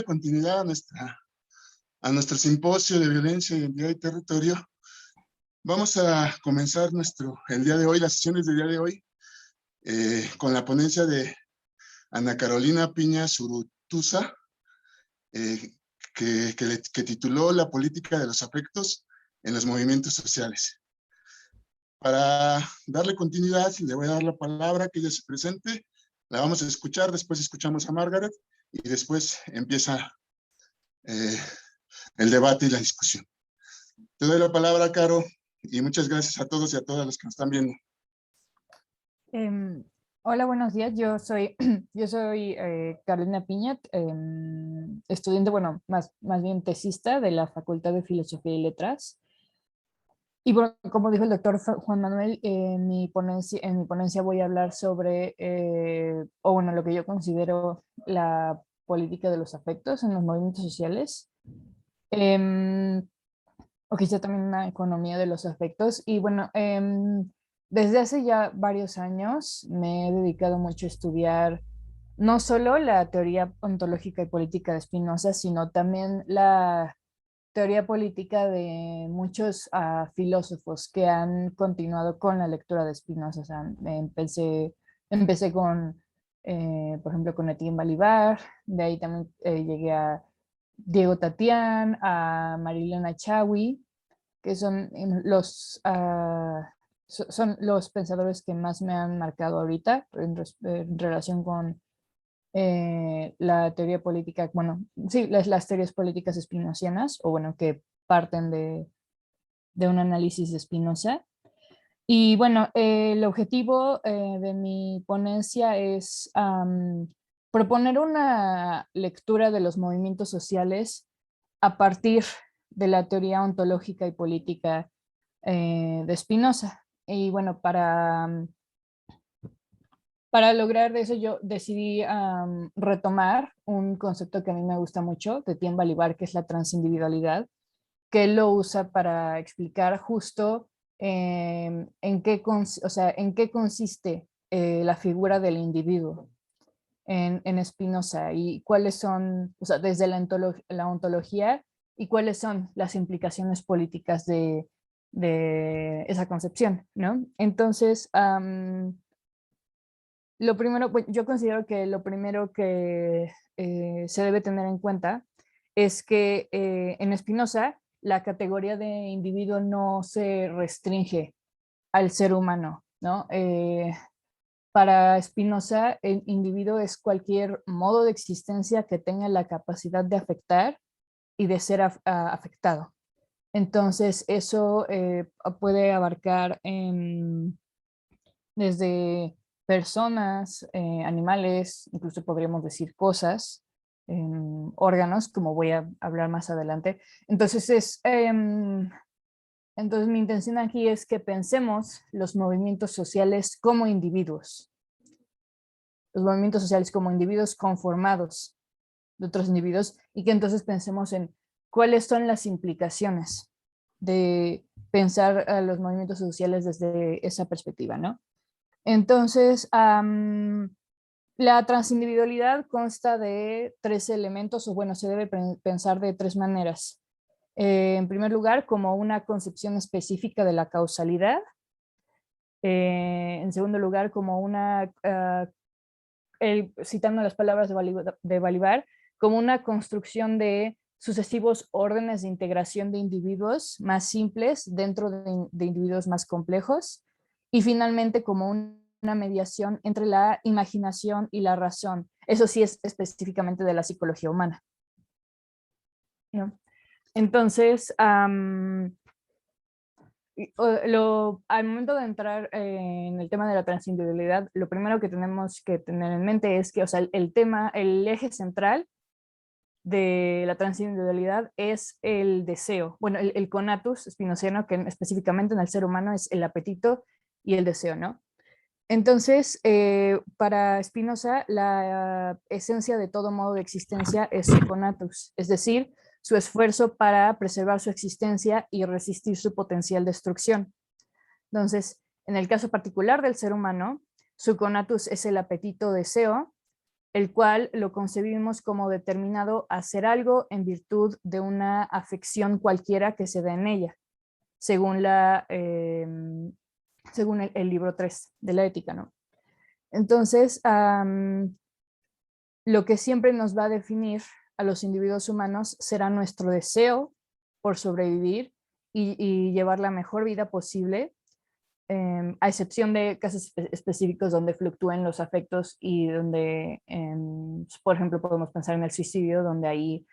darle continuidad a nuestro simposio de violencia, identidad y territorio, vamos a comenzar el día de hoy, las sesiones del día de hoy, con la ponencia de Ana Carolina Piña Zurutuza, que tituló La política de los afectos en los movimientos sociales. Para darle continuidad, le voy a dar la palabra, que ella se presente, la vamos a escuchar, después escuchamos a Margaret y después empieza el debate y la discusión. Te doy la palabra, Caro, y muchas gracias a todos y a todas los que nos están viendo. Hola, buenos días. Yo soy Carolina Piña, estudiante, bueno, más bien tesista de la Facultad de Filosofía y Letras. Y bueno, como dijo el doctor Juan Manuel, en mi ponencia voy a hablar sobre, lo que yo considero la política de los afectos en los movimientos sociales. O quizá también una economía de los afectos. Y bueno, desde hace ya varios años me he dedicado mucho a estudiar no solo la teoría ontológica y política de Spinoza, sino también la teoría política de muchos filósofos que han continuado con la lectura de Spinoza. O sea, empecé con, por ejemplo, con Etienne Balibar, de ahí también llegué a Diego Tatián, a Marilena Chaui, que son los pensadores que más me han marcado ahorita en relación con la teoría política, bueno, sí, las teorías políticas spinozianas, o bueno, que parten de un análisis de Spinoza. Y bueno, el objetivo de mi ponencia es proponer una lectura de los movimientos sociales a partir de la teoría ontológica y política de Spinoza. Y bueno, para lograr eso yo decidí retomar un concepto que a mí me gusta mucho, de Etienne Balibar, que es la transindividualidad, que él lo usa para explicar justo en qué consiste la figura del individuo en Spinoza y cuáles son, o sea, desde la ontología y cuáles son las implicaciones políticas de esa concepción, ¿no? Entonces, lo primero, pues, yo considero que lo primero que se debe tener en cuenta es que en Spinoza la categoría de individuo no se restringe al ser humano, ¿no? Para Spinoza, el individuo es cualquier modo de existencia que tenga la capacidad de afectar y de ser afectado. Entonces, eso puede abarcar desde personas, animales, incluso podríamos decir cosas, órganos, como voy a hablar más adelante. Entonces mi intención aquí es que pensemos los movimientos sociales como individuos, los movimientos sociales como individuos conformados de otros individuos, y que entonces pensemos en cuáles son las implicaciones de pensar a los movimientos sociales desde esa perspectiva, ¿no? Entonces, la transindividualidad consta de tres elementos, o bueno, se debe pensar de tres maneras. En primer lugar, como una concepción específica de la causalidad. En segundo lugar, como citando las palabras de Balibar, como una construcción de sucesivos órdenes de integración de individuos más simples dentro de individuos más complejos. Y finalmente, como una mediación entre la imaginación y la razón. Eso sí es específicamente de la psicología humana, ¿no? Entonces, al momento de entrar en el tema de la transindividualidad, lo primero que tenemos que tener en mente es que, o sea, el eje central de la transindividualidad es el deseo. Bueno, el conatus spinoziano, que específicamente en el ser humano es el apetito y el deseo, ¿no? Entonces, para Spinoza, la esencia de todo modo de existencia es su conatus, es decir, su esfuerzo para preservar su existencia y resistir su potencial destrucción. Entonces, en el caso particular del ser humano, su conatus es el apetito deseo, el cual lo concebimos como determinado a hacer algo en virtud de una afección cualquiera que se da en ella, según, según el libro 3 de la ética, ¿no? Entonces, lo que siempre nos va a definir a los individuos humanos será nuestro deseo por sobrevivir y llevar la mejor vida posible, a excepción de casos específicos donde fluctúen los afectos y donde, por ejemplo, podemos pensar en el suicidio, donde ahí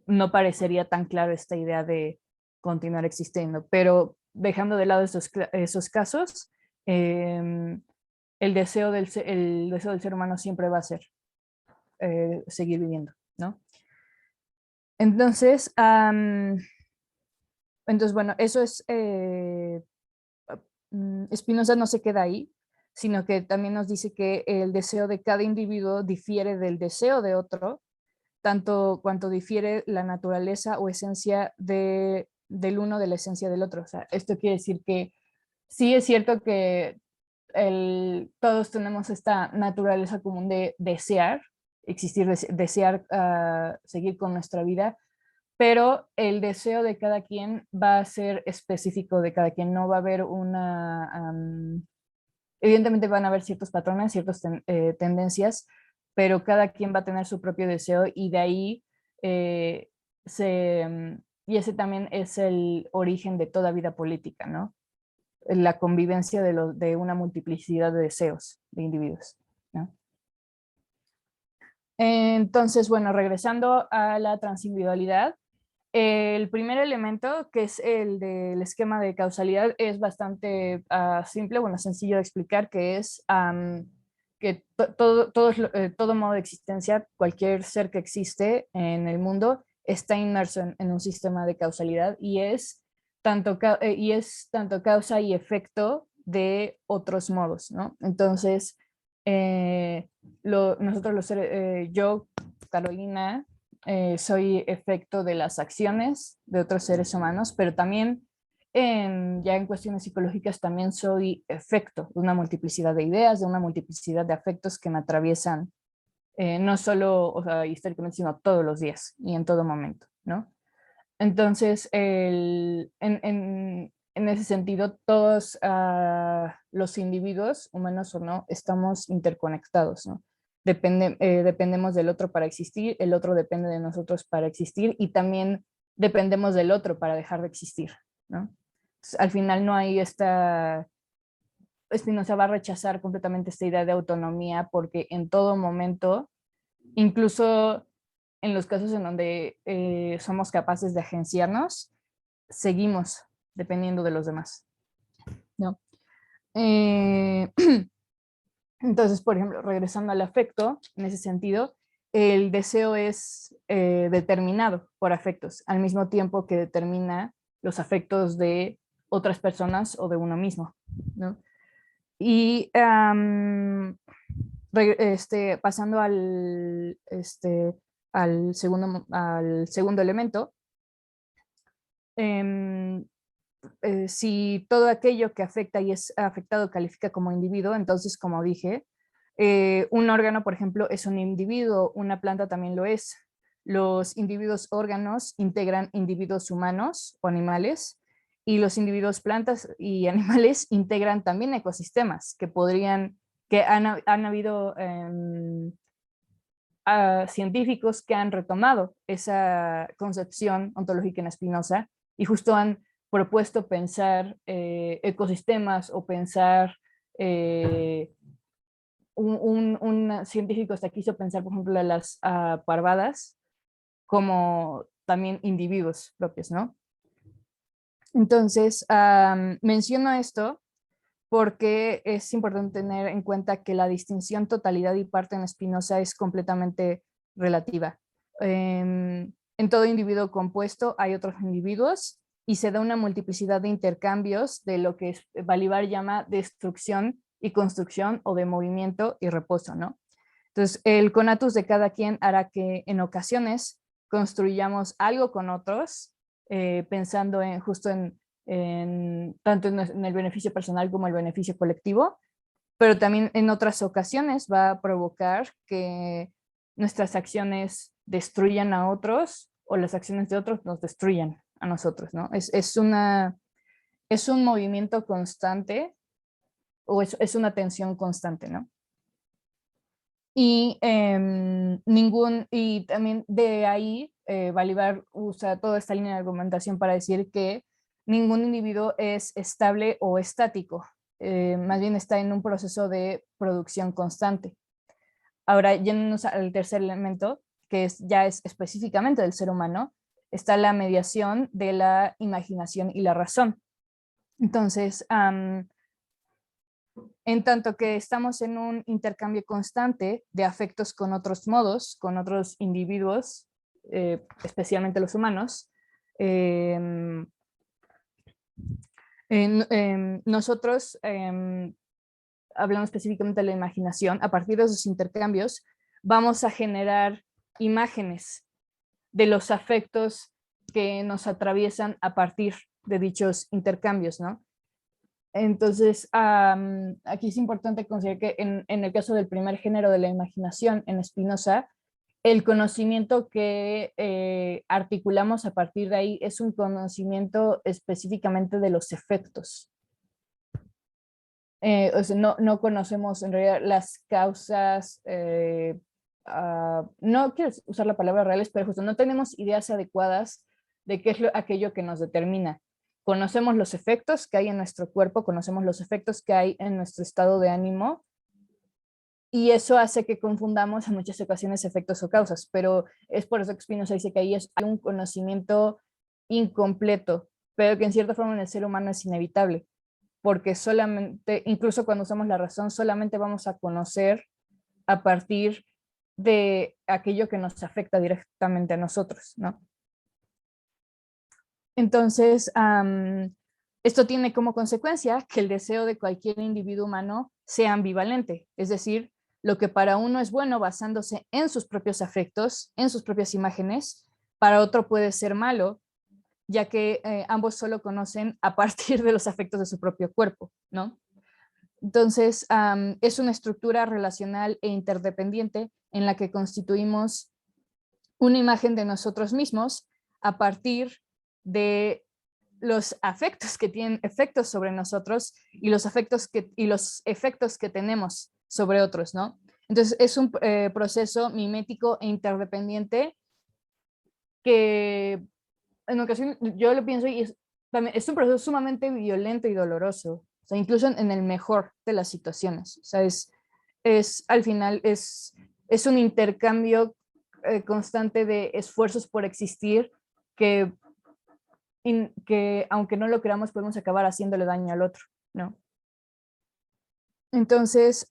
no parecería tan claro esta idea de continuar existiendo. Pero dejando de lado esos casos, el deseo del ser humano siempre va a ser seguir viviendo, ¿no? Entonces, bueno, eso es... Spinoza no se queda ahí, sino que también nos dice que el deseo de cada individuo difiere del deseo de otro, tanto cuanto difiere la naturaleza o esencia del uno de la esencia del otro. O sea, esto quiere decir que sí es cierto que todos tenemos esta naturaleza común de desear, existir, desear seguir con nuestra vida, pero el deseo de cada quien va a ser específico de cada quien, no va a haber evidentemente van a haber ciertos patrones, ciertas tendencias, pero cada quien va a tener su propio deseo y de ahí y ese también es el origen de toda vida política, ¿no? La convivencia de una multiplicidad de deseos de individuos, ¿no? Entonces, bueno, regresando a la transindividualidad, el primer elemento, que es el del esquema de causalidad, es bastante simple, bueno, sencillo de explicar, que es que todo modo de existencia, cualquier ser que existe en el mundo, está inmerso en un sistema de causalidad y es tanto causa y efecto de otros modos, ¿no? Entonces, nosotros los seres, yo, Carolina, soy efecto de las acciones de otros seres humanos, pero también ya en cuestiones psicológicas también soy efecto de una multiplicidad de ideas, de una multiplicidad de afectos que me atraviesan no solo, o sea, históricamente, sino todos los días y en todo momento, ¿no? Entonces, en ese sentido, todos los individuos, humanos o no, estamos interconectados, ¿no? Dependemos del otro para existir, el otro depende de nosotros para existir y también dependemos del otro para dejar de existir, ¿no? Entonces, al final no hay Spinoza va a rechazar completamente esta idea de autonomía porque en todo momento, incluso en los casos en donde somos capaces de agenciarnos, seguimos dependiendo de los demás, ¿no? Eh, entonces, por ejemplo, regresando al afecto, en ese sentido, el deseo es determinado por afectos, al mismo tiempo que determina los afectos de otras personas o de uno mismo, ¿no? Y pasando al segundo elemento, si todo aquello que afecta y es afectado califica como individuo, entonces, como dije, un órgano, por ejemplo, es un individuo, una planta también lo es. Los individuos órganos integran individuos humanos o animales, y los individuos plantas y animales integran también ecosistemas que han habido científicos que han retomado esa concepción ontológica en Spinoza y justo han propuesto pensar ecosistemas o pensar un científico hasta quiso pensar, por ejemplo, a las parvadas como también individuos propios, ¿no? Entonces, menciono esto porque es importante tener en cuenta que la distinción totalidad y parte en Spinoza es completamente relativa. En todo individuo compuesto hay otros individuos y se da una multiplicidad de intercambios de lo que Balibar llama destrucción y construcción, o de movimiento y reposo, ¿no? Entonces, el conatus de cada quien hará que en ocasiones construyamos algo con otros, pensando justo tanto en el beneficio personal como el beneficio colectivo, pero también en otras ocasiones va a provocar que nuestras acciones destruyan a otros o las acciones de otros nos destruyan a nosotros, ¿no? Es un movimiento constante o es una tensión constante, ¿no? Y, y también de ahí Balibar usa toda esta línea de argumentación para decir que ningún individuo es estable o estático, más bien está en un proceso de producción constante. Ahora, yéndonos al tercer elemento, que ya es específicamente del ser humano, está la mediación de la imaginación y la razón. Entonces, en tanto que estamos en un intercambio constante de afectos con otros modos, con otros individuos, especialmente los humanos, nosotros, hablando específicamente de la imaginación, a partir de esos intercambios, vamos a generar imágenes de los afectos que nos atraviesan a partir de dichos intercambios, ¿no? Entonces, aquí es importante considerar que en el caso del primer género de la imaginación, en Spinoza, el conocimiento que articulamos a partir de ahí es un conocimiento específicamente de los efectos. O sea, no conocemos en realidad las causas, no quiero usar la palabra reales, pero justo no tenemos ideas adecuadas de qué es aquello que nos determina. Conocemos los efectos que hay en nuestro cuerpo, conocemos los efectos que hay en nuestro estado de ánimo, y eso hace que confundamos en muchas ocasiones efectos o causas, pero es por eso que Spinoza dice que ahí hay un conocimiento incompleto, pero que en cierta forma en el ser humano es inevitable, porque solamente, incluso cuando usamos la razón, solamente vamos a conocer a partir de aquello que nos afecta directamente a nosotros, ¿no? Entonces, esto tiene como consecuencia que el deseo de cualquier individuo humano sea ambivalente, es decir, lo que para uno es bueno basándose en sus propios afectos, en sus propias imágenes, para otro puede ser malo, ya que ambos solo conocen a partir de los afectos de su propio cuerpo, ¿no? Entonces, es una estructura relacional e interdependiente en la que constituimos una imagen de nosotros mismos a partir de los afectos que tienen efectos sobre nosotros y los efectos que tenemos sobre otros, ¿no? Entonces, es un proceso mimético e interdependiente que en ocasiones yo lo pienso y es un proceso sumamente violento y doloroso, o sea, incluso en el mejor de las situaciones. O sea, al final es un intercambio constante de esfuerzos por existir que aunque no lo queramos podemos acabar haciéndole daño al otro, ¿no? Entonces,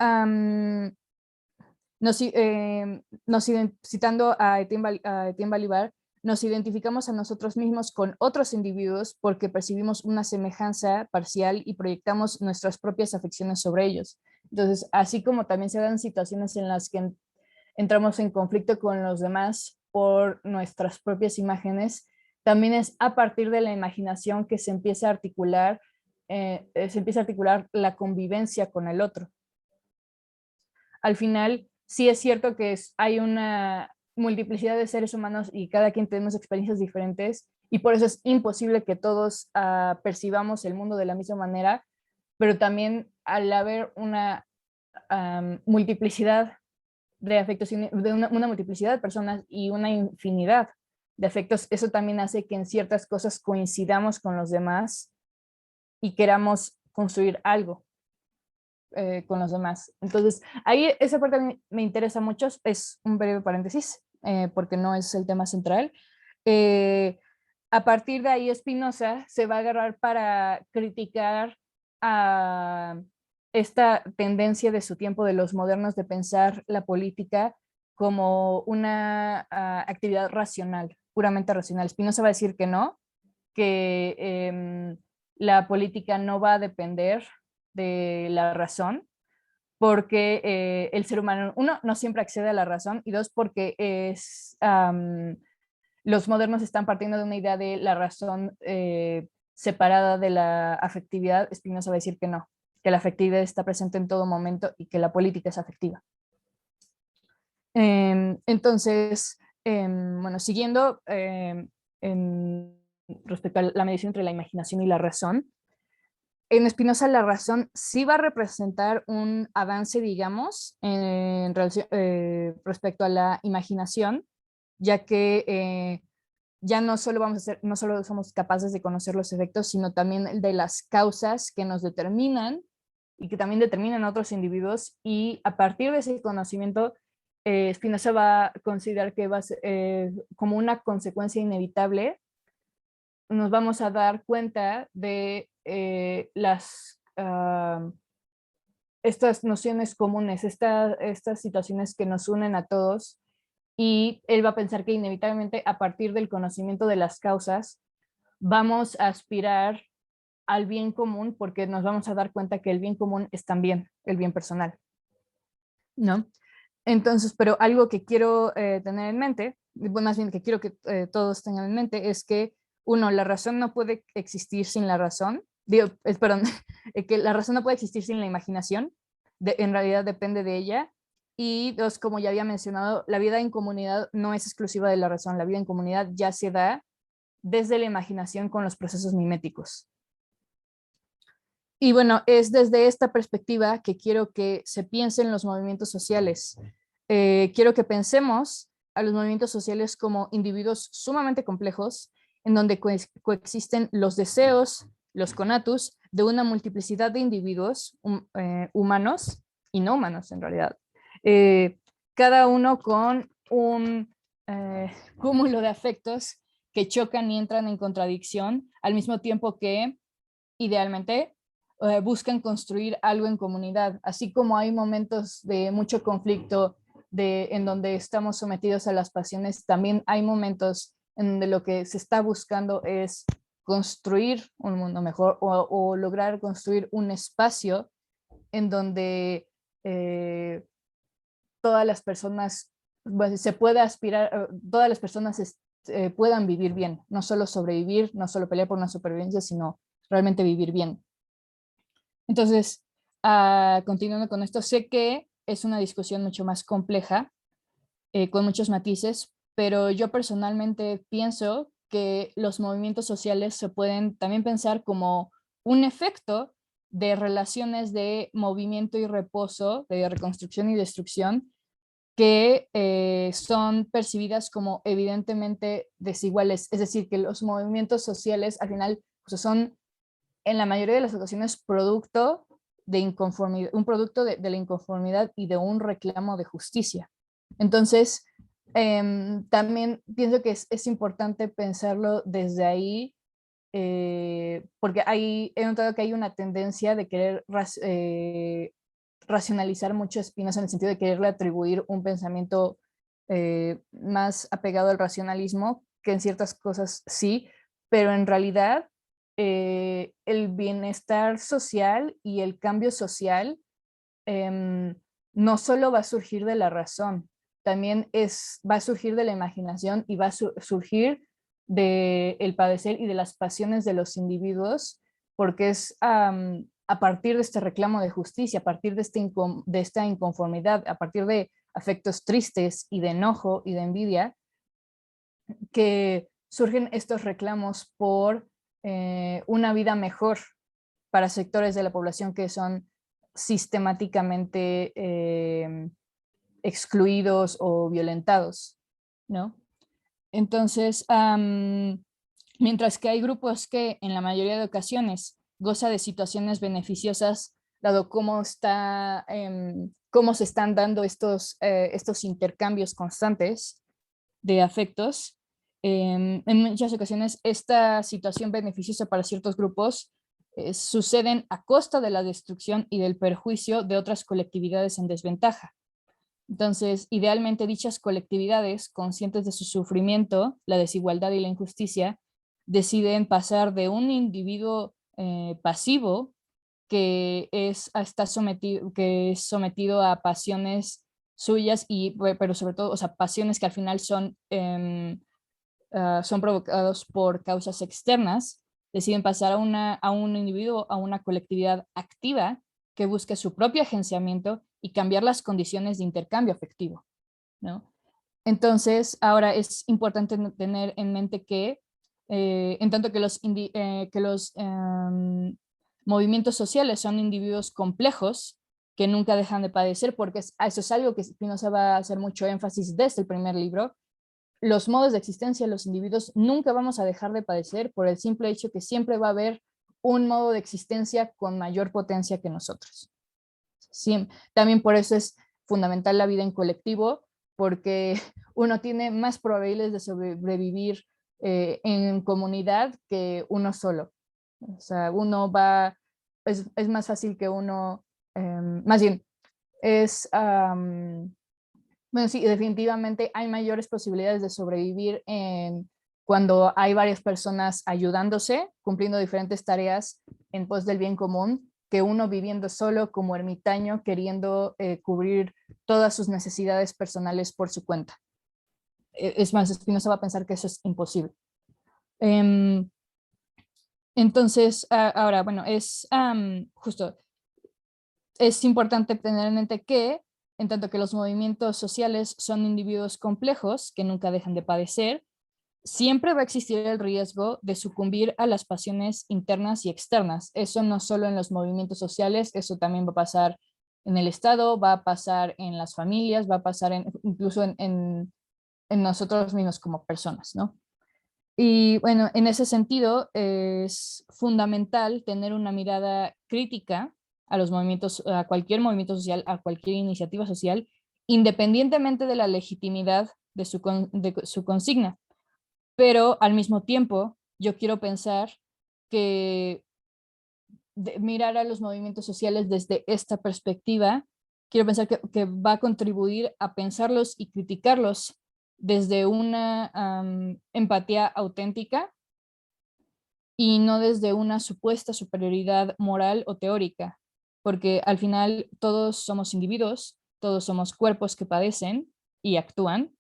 citando a Etienne Balibar, nos identificamos a nosotros mismos con otros individuos porque percibimos una semejanza parcial y proyectamos nuestras propias afecciones sobre ellos. Entonces, así como también se dan situaciones en las que entramos en conflicto con los demás por nuestras propias imágenes, también es a partir de la imaginación que se empieza a articular la convivencia con el otro. Al final, sí es cierto que hay una multiplicidad de seres humanos y cada quien tenemos experiencias diferentes y por eso es imposible que todos percibamos el mundo de la misma manera, pero también al haber una multiplicidad de afectos, de una multiplicidad de personas y una infinidad de afectos, eso también hace que en ciertas cosas coincidamos con los demás y queramos construir algo con los demás. Entonces, ahí esa parte me interesa mucho, es un breve paréntesis, porque no es el tema central. A partir de ahí, Spinoza se va a agarrar para criticar a esta tendencia de su tiempo de los modernos de pensar la política como una actividad racional, puramente racional. Spinoza va a decir que no, que la política no va a depender de la razón, porque el ser humano, uno, no siempre accede a la razón, y dos, porque los modernos están partiendo de una idea de la razón separada de la afectividad. Spinoza va a decir que no, que la afectividad está presente en todo momento y que la política es afectiva. Entonces, bueno, siguiendo respecto a la mediación entre la imaginación y la razón, en Spinoza la razón sí va a representar un avance, digamos, en relación, respecto a la imaginación, ya que ya no solo no solo somos capaces de conocer los efectos, sino también de las causas que nos determinan y que también determinan a otros individuos, y a partir de ese conocimiento, Spinoza va a considerar que va a ser, como una consecuencia inevitable, nos vamos a dar cuenta de estas nociones comunes, estas situaciones que nos unen a todos, y él va a pensar que inevitablemente a partir del conocimiento de las causas vamos a aspirar al bien común, porque nos vamos a dar cuenta que el bien común es también el bien personal, ¿no? Entonces, pero algo que quiero tener en mente, bueno, más bien que quiero que todos tengan en mente, es que uno, la razón no puede existir sin la razón, perdón, que la razón no puede existir sin la imaginación, en realidad depende de ella. Y dos, como ya había mencionado, la vida en comunidad no es exclusiva de la razón, la vida en comunidad ya se da desde la imaginación con los procesos miméticos. Y bueno, es desde esta perspectiva que quiero que se piensen los movimientos sociales. Quiero que pensemos a los movimientos sociales como individuos sumamente complejos, en donde coexisten los deseos, los conatus, de una multiplicidad de individuos humanos y no humanos en realidad. Cada uno con un cúmulo de afectos que chocan y entran en contradicción, al mismo tiempo que, idealmente, buscan construir algo en comunidad. Así como hay momentos de mucho conflicto en donde estamos sometidos a las pasiones, también hay momentos en donde lo que se está buscando es construir un mundo mejor, o lograr construir un espacio en donde todas las personas, pues, se pueda aspirar, todas las personas puedan vivir bien, no solo sobrevivir, no solo pelear por una supervivencia, sino realmente vivir bien. Entonces, continuando con esto, sé que es una discusión mucho más compleja, con muchos matices, pero yo personalmente pienso que los movimientos sociales se pueden también pensar como un efecto de relaciones de movimiento y reposo, de reconstrucción y destrucción, que son percibidas como evidentemente desiguales. Es decir, que los movimientos sociales al final, pues, son en la mayoría de las ocasiones producto de inconformidad, un producto de la inconformidad y de un reclamo de justicia. Entonces, también pienso que es importante pensarlo desde ahí, porque he notado que hay una tendencia de querer racionalizar mucho a Spinoza, en el sentido de quererle atribuir un pensamiento más apegado al racionalismo, que en ciertas cosas sí, pero en realidad el bienestar social y el cambio social no solo va a surgir de la razón, también va a surgir de la imaginación, y va a surgir del padecer y de las pasiones de los individuos, porque es a partir de este reclamo de justicia, a partir de esta inconformidad, a partir de afectos tristes y de enojo y de envidia, que surgen estos reclamos por una vida mejor para sectores de la población que son sistemáticamente excluidos o violentados, ¿no? Entonces, mientras que hay grupos que en la mayoría de ocasiones goza de situaciones beneficiosas, dado cómo se están dando estos intercambios constantes de afectos, en muchas ocasiones esta situación beneficiosa para ciertos grupos suceden a costa de la destrucción y del perjuicio de otras colectividades en desventaja. Entonces, idealmente dichas colectividades, conscientes de su sufrimiento, la desigualdad y la injusticia, deciden pasar de un individuo pasivo que es sometido a pasiones suyas, pero sobre todo, o sea, pasiones que al final son provocados por causas externas, deciden pasar a un individuo, a una colectividad activa, que busque su propio agenciamiento y cambiar las condiciones de intercambio afectivo, ¿no? Entonces, ahora es importante tener en mente que, en tanto que los movimientos sociales son individuos complejos que nunca dejan de padecer, porque eso es algo que Spinoza va a hacer mucho énfasis desde el primer libro. Los modos de existencia de los individuos nunca vamos a dejar de padecer por el simple hecho que siempre va a haber un modo de existencia con mayor potencia que nosotros. Sí, también por eso es fundamental la vida en colectivo, porque uno tiene más probabilidades de sobrevivir en comunidad que uno solo. O sea, es más fácil que uno, más bien, bueno, sí, definitivamente hay mayores posibilidades de sobrevivir cuando hay varias personas ayudándose, cumpliendo diferentes tareas en pos del bien común, que uno viviendo solo como ermitaño, queriendo cubrir todas sus necesidades personales por su cuenta. Es más, Spinoza va a pensar que eso es imposible. Entonces, ahora, bueno, justo, es importante tener en mente que, en tanto que los movimientos sociales son individuos complejos que nunca dejan de padecer, siempre va a existir el riesgo de sucumbir a las pasiones internas y externas. Eso no solo en los movimientos sociales, eso también va a pasar en el Estado, va a pasar en las familias, va a pasar incluso en nosotros mismos como personas, ¿no? Y bueno, en ese sentido es fundamental tener una mirada crítica a los movimientos, a cualquier movimiento social, a cualquier iniciativa social, independientemente de la legitimidad de su consigna. Pero al mismo tiempo, yo quiero pensar que mirar a los movimientos sociales desde esta perspectiva, quiero pensar que va a contribuir a pensarlos y criticarlos desde una empatía auténtica y no desde una supuesta superioridad moral o teórica, porque al final todos somos individuos, todos somos cuerpos que padecen y actúan,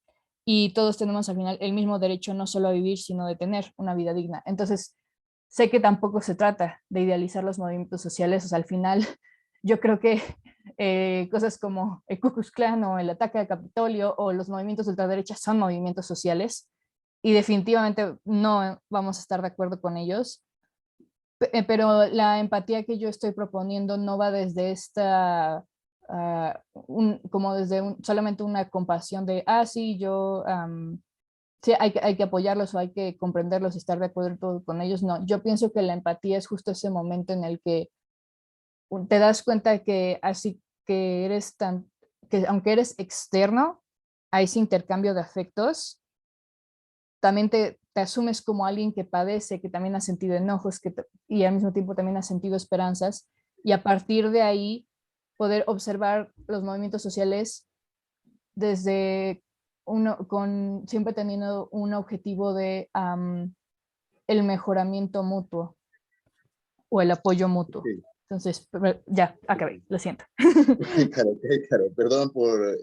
y todos tenemos al final el mismo derecho no solo a vivir, sino de tener una vida digna. Entonces, sé que tampoco se trata de idealizar los movimientos sociales, o sea, al final yo creo que cosas como el Ku Klux Klan o el ataque al Capitolio o los movimientos de ultraderecha son movimientos sociales y definitivamente no vamos a estar de acuerdo con ellos, pero la empatía que yo estoy proponiendo no va desde esta, como desde solamente una compasión de, sí, sí, hay que apoyarlos o hay que comprenderlos y estar de acuerdo con ellos. No, yo pienso que la empatía es justo ese momento en el que te das cuenta que así que que aunque eres externo a ese intercambio de afectos, también te asumes como alguien que padece, que también ha sentido enojos y al mismo tiempo también ha sentido esperanzas, y a partir de ahí poder observar los movimientos sociales desde siempre teniendo un objetivo de el mejoramiento mutuo o el apoyo mutuo. Ok. Entonces, ya, acabé, lo siento. Claro, claro. Perdón por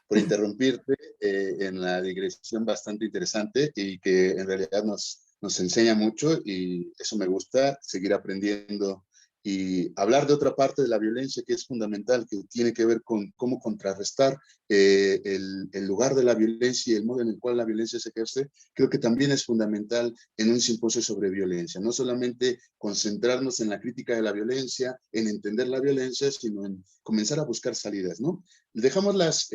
interrumpirte en la digresión bastante interesante y que en realidad nos enseña mucho y eso me gusta, seguir aprendiendo y hablar de otra parte de la violencia que es fundamental, que tiene que ver con cómo contrarrestar el lugar de la violencia y el modo en el cual la violencia se ejerce, creo que también es fundamental en un simposio sobre violencia. No solamente concentrarnos en la crítica de la violencia, en entender la violencia, sino en comenzar a buscar salidas, ¿no? Dejamos las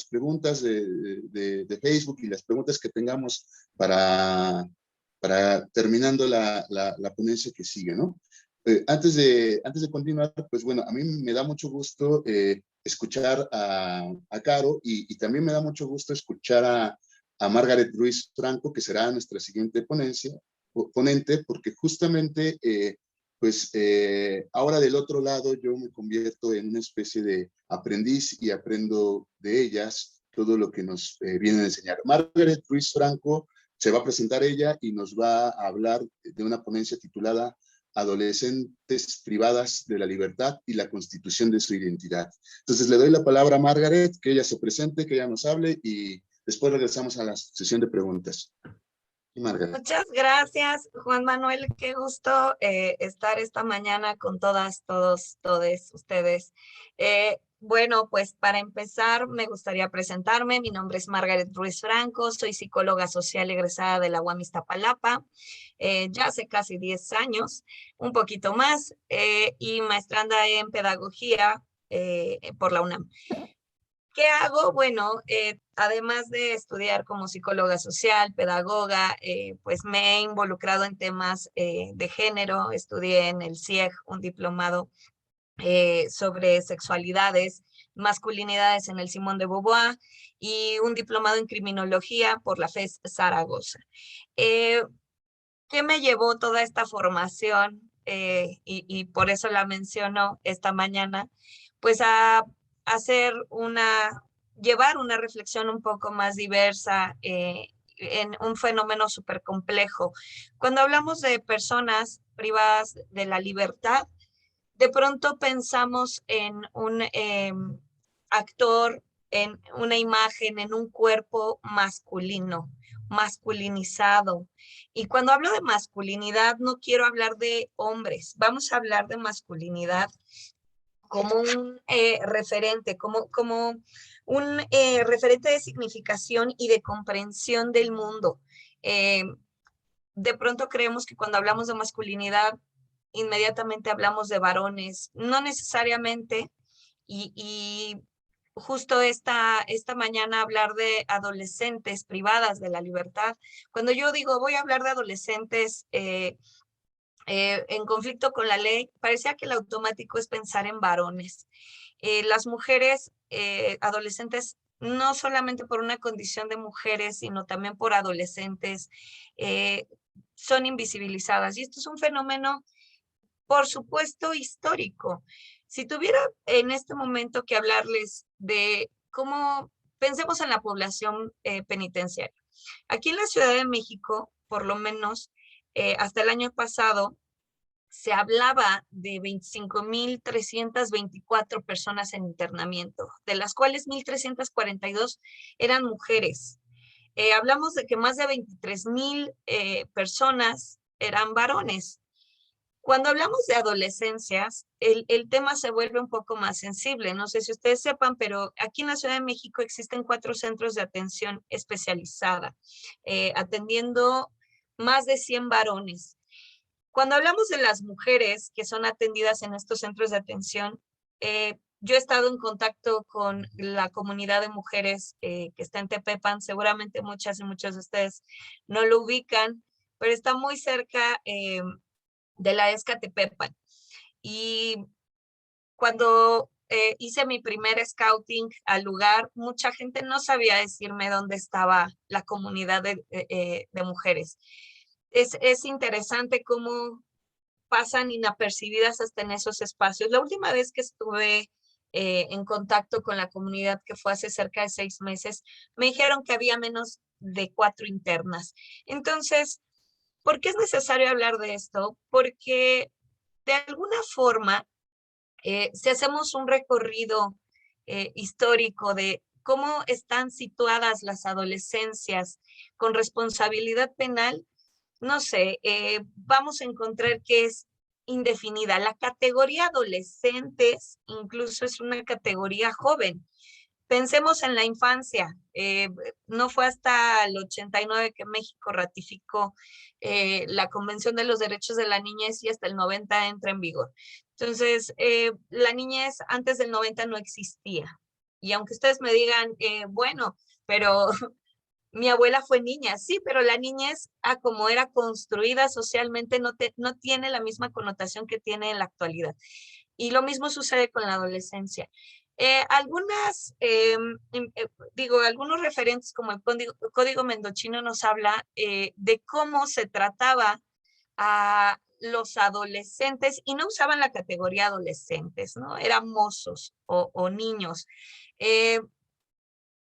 preguntas de Facebook y las preguntas que tengamos para terminando la ponencia que sigue, ¿no? Antes de continuar, pues bueno, a mí me da mucho gusto escuchar a Caro y también me da mucho gusto escuchar a Margaret Ruiz Franco, que será nuestra siguiente ponente, porque justamente, ahora del otro lado yo me convierto en una especie de aprendiz y aprendo de ellas todo lo que nos vienen a enseñar. Margaret Ruiz Franco se va a presentar ella y nos va a hablar de una ponencia titulada Adolescentes privadas de la libertad y la constitución de su identidad. Entonces le doy la palabra a Margaret, que ella se presente, que ella nos hable y después regresamos a la sesión de preguntas. Y Margaret. Muchas gracias, Juan Manuel. Qué gusto estar esta mañana con todas, todos, todes ustedes. Bueno, pues para empezar me gustaría presentarme. Mi nombre es Margaret Ruiz Franco, soy psicóloga social egresada de la UAM Iztapalapa, ya hace casi 10 años, un poquito más, y maestranda en pedagogía por la UNAM. ¿Qué hago? Bueno, además de estudiar como psicóloga social, pedagoga, pues me he involucrado en temas de género. Estudié en el CIEG un diplomado sobre sexualidades, masculinidades en el Simón de Beauvoir y un diplomado en criminología por la FES Zaragoza. ¿Qué me llevó toda esta formación? Y por eso la menciono esta mañana, pues a hacer llevar una reflexión un poco más diversa en un fenómeno súper complejo. Cuando hablamos de personas privadas de la libertad, de pronto pensamos en un actor, en una imagen, en un cuerpo masculino, masculinizado. Y cuando hablo de masculinidad, no quiero hablar de hombres, vamos a hablar de masculinidad como un referente, como un referente de significación y de comprensión del mundo. De pronto creemos que cuando hablamos de masculinidad, inmediatamente hablamos de varones, no necesariamente, y justo esta mañana hablar de adolescentes privadas de la libertad. Cuando yo digo voy a hablar de adolescentes en conflicto con la ley, parecía que el automático es pensar en varones. Las mujeres adolescentes, no solamente por una condición de mujeres, sino también por adolescentes, son invisibilizadas. Y esto es un fenómeno, por supuesto, histórico. Si tuviera en este momento que hablarles de cómo pensemos en la población penitenciaria. Aquí en la Ciudad de México, por lo menos hasta el año pasado, se hablaba de 25,324 personas en internamiento, de las cuales 1,342 eran mujeres. Hablamos de que más de 23,000 personas eran varones. Cuando hablamos de adolescencias, el tema se vuelve un poco más sensible. No sé si ustedes sepan, pero aquí en la Ciudad de México existen 4 centros de atención especializada, atendiendo más de 100 varones. Cuando hablamos de las mujeres que son atendidas en estos centros de atención, yo he estado en contacto con la comunidad de mujeres que está en Tepepan. Seguramente muchas y muchos de ustedes no lo ubican, pero está muy cerca de la ESCA Tepepan. Y cuando hice mi primer scouting al lugar, mucha gente no sabía decirme dónde estaba la comunidad de mujeres. Es interesante cómo pasan inapercibidas hasta en esos espacios. La última vez que estuve en contacto con la comunidad, que fue hace cerca de 6 meses, me dijeron que había menos de 4 internas. Entonces, ¿por qué es necesario hablar de esto? Porque de alguna forma, si hacemos un recorrido histórico de cómo están situadas las adolescencias con responsabilidad penal, no sé, vamos a encontrar que es indefinida. La categoría adolescentes incluso es una categoría joven. Pensemos en la infancia. No fue hasta el 89 que México ratificó la Convención de los Derechos de la Niñez y hasta el 90 entra en vigor. Entonces, la niñez antes del 90 no existía. Y aunque ustedes me digan, bueno, pero mi abuela fue niña, sí, pero la niñez, como era construida socialmente, no tiene la misma connotación que tiene en la actualidad. Y lo mismo sucede con la adolescencia. Algunos referentes como el Código Mendochino nos habla de cómo se trataba a los adolescentes y no usaban la categoría adolescentes, ¿no? Eran mozos o niños.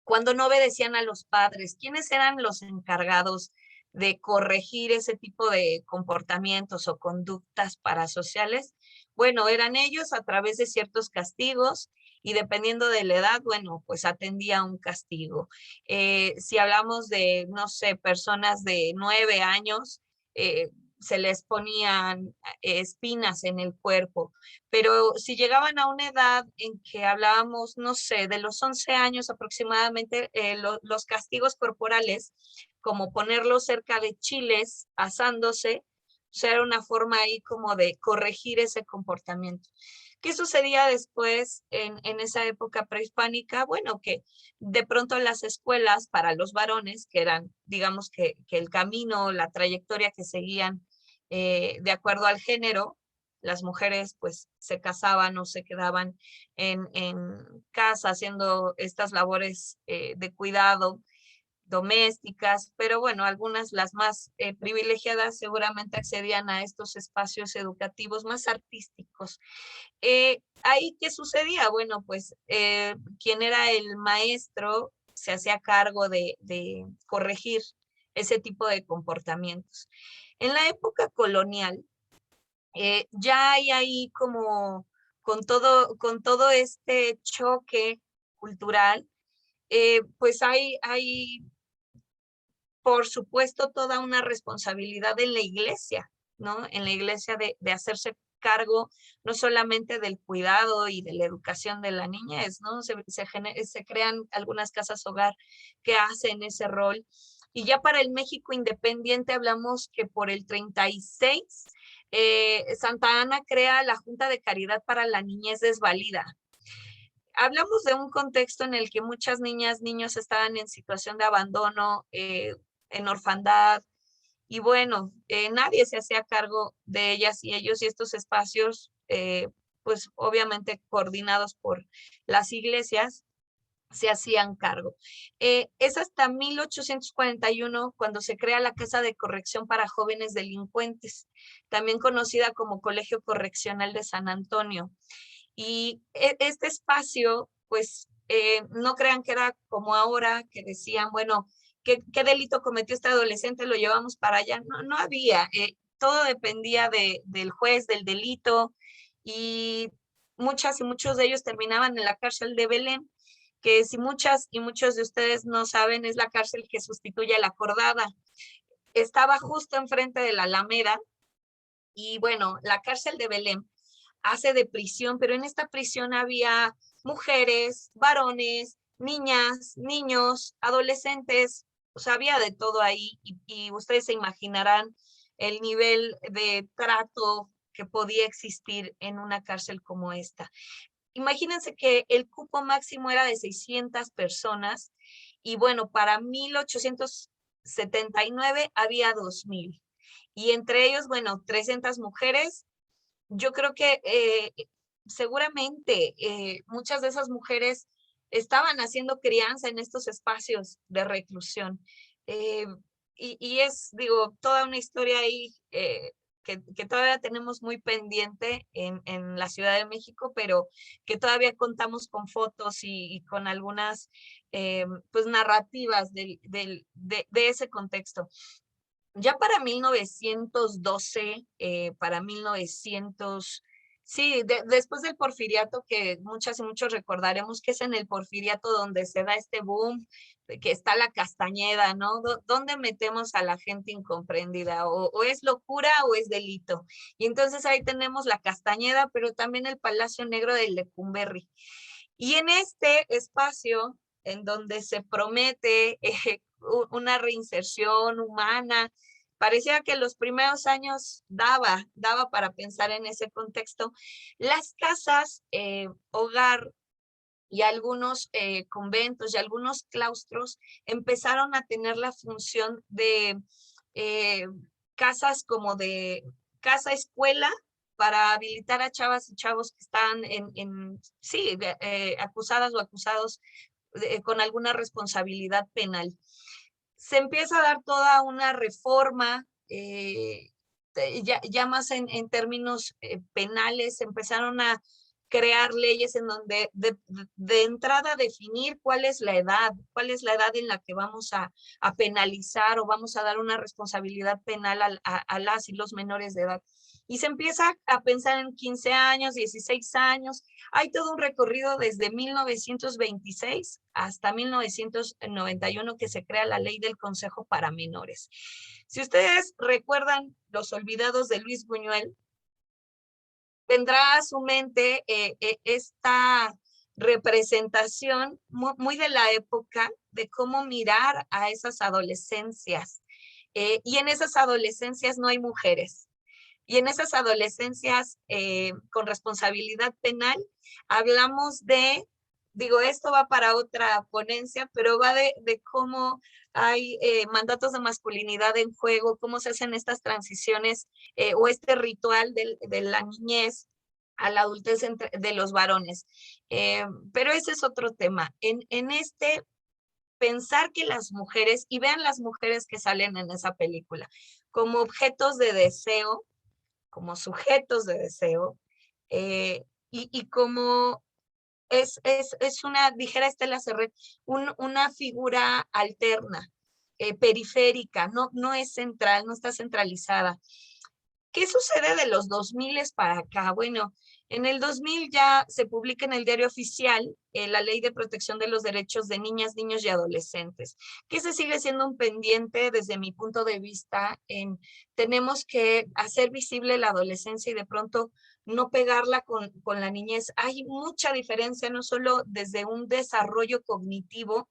Cuando no obedecían a los padres, ¿quiénes eran los encargados de corregir ese tipo de comportamientos o conductas parasociales? Bueno, eran ellos a través de ciertos castigos y dependiendo de la edad, bueno, pues atendía un castigo. Si hablamos de, no sé, personas de 9 años, se les ponían espinas en el cuerpo, pero si llegaban a una edad en que hablábamos, no sé, de los 11 años aproximadamente, los castigos corporales, como ponerlos cerca de chiles asándose, o sea, era una forma ahí como de corregir ese comportamiento. ¿Qué sucedía después en esa época prehispánica? Bueno, que de pronto las escuelas para los varones, que eran, digamos que el camino, la trayectoria que seguían de acuerdo al género, las mujeres pues se casaban o se quedaban en casa haciendo estas labores de cuidado domésticas, pero bueno, algunas, las más privilegiadas, seguramente accedían a estos espacios educativos más artísticos. Ahí, ¿qué sucedía? Bueno, pues quien era el maestro se hacía cargo de corregir ese tipo de comportamientos. En la época colonial, ya hay ahí como con todo este choque cultural, pues hay por supuesto, toda una responsabilidad en la iglesia, ¿no? En la iglesia de hacerse cargo no solamente del cuidado y de la educación de la niñez, ¿no? Se crean algunas casas hogar que hacen ese rol. Y ya para el México independiente hablamos que por el 36, Santa Ana crea la Junta de Caridad para la Niñez Desvalida. Hablamos de un contexto en el que muchas niñas, niños estaban en situación de abandono, en orfandad, y bueno, nadie se hacía cargo de ellas y ellos, y estos espacios, pues obviamente coordinados por las iglesias, se hacían cargo. Es hasta 1841 cuando se crea la Casa de Corrección para Jóvenes Delincuentes, también conocida como Colegio Correccional de San Antonio. Y este espacio, pues, no crean que era como ahora, que decían, bueno, ¿qué delito cometió este adolescente? Lo llevamos para allá. No, no había. Todo dependía del juez, del delito, y muchas y muchos de ellos terminaban en la cárcel de Belén, que si muchas y muchos de ustedes no saben, es la cárcel que sustituye a la Acordada. Estaba justo enfrente de la Alameda, y bueno, la cárcel de Belén hace de prisión, pero en esta prisión había mujeres, varones, niñas, niños, adolescentes, o sea, había de todo ahí, y ustedes se imaginarán el nivel de trato que podía existir en una cárcel como esta. Imagínense que el cupo máximo era de 600 personas y bueno, para 1879 había 2000, y entre ellos, bueno, 300 mujeres. Yo creo que seguramente muchas de esas mujeres estaban haciendo crianza en estos espacios de reclusión. Eh, y es, digo, toda una historia ahí que todavía tenemos muy pendiente en la Ciudad de México, pero que todavía contamos con fotos y con algunas pues narrativas de ese contexto. Ya para 1912, para 1900, sí, después del Porfiriato, que muchas y muchos recordaremos que es en el Porfiriato donde se da este boom, de que está la Castañeda, ¿no? ¿Dónde metemos a la gente incomprendida? O es locura o es delito. Y entonces ahí tenemos la Castañeda, pero también el Palacio Negro de Lecumberri. Y en este espacio, en donde se promete una reinserción humana, parecía que los primeros años daba para pensar en ese contexto. Las casas, hogar y algunos conventos y algunos claustros empezaron a tener la función de eh, casas como de casa escuela para habilitar a chavas y chavos que están sí, acusadas o acusados con alguna responsabilidad penal. Se empieza a dar toda una reforma, ya más en términos penales, se empezaron a crear leyes en donde de entrada definir cuál es la edad en la que vamos a penalizar o vamos a dar una responsabilidad penal a las y los menores de edad. y se empieza a pensar en 15 años, 16 años. Hay todo un recorrido desde 1926 hasta 1991 que se crea la ley del Consejo para Menores. Si ustedes recuerdan Los Olvidados de Luis Buñuel, tendrá a su mente esta representación muy de la época de cómo mirar a esas adolescencias. Y en esas adolescencias no hay mujeres. Y en esas adolescencias con responsabilidad penal hablamos de, digo, esto va para otra ponencia, pero va de cómo hay mandatos de masculinidad en juego, cómo se hacen estas transiciones o este ritual de la niñez a la adultez de los varones. Pero ese es otro tema. En este pensar que las mujeres, y vean las mujeres que salen en esa película, como objetos de deseo, como sujetos de deseo, y como es una, dijera Estela Serret, una figura alterna, periférica, no es central, no está centralizada. ¿Qué sucede de los 2000 para acá? Bueno, en el 2000 ya se publica en el Diario Oficial la Ley de Protección de los Derechos de Niñas, Niños y Adolescentes, que se sigue siendo un pendiente desde mi punto de vista en tenemos que hacer visible la adolescencia y de pronto no pegarla con la niñez. Hay mucha diferencia, no solo desde un desarrollo cognitivo,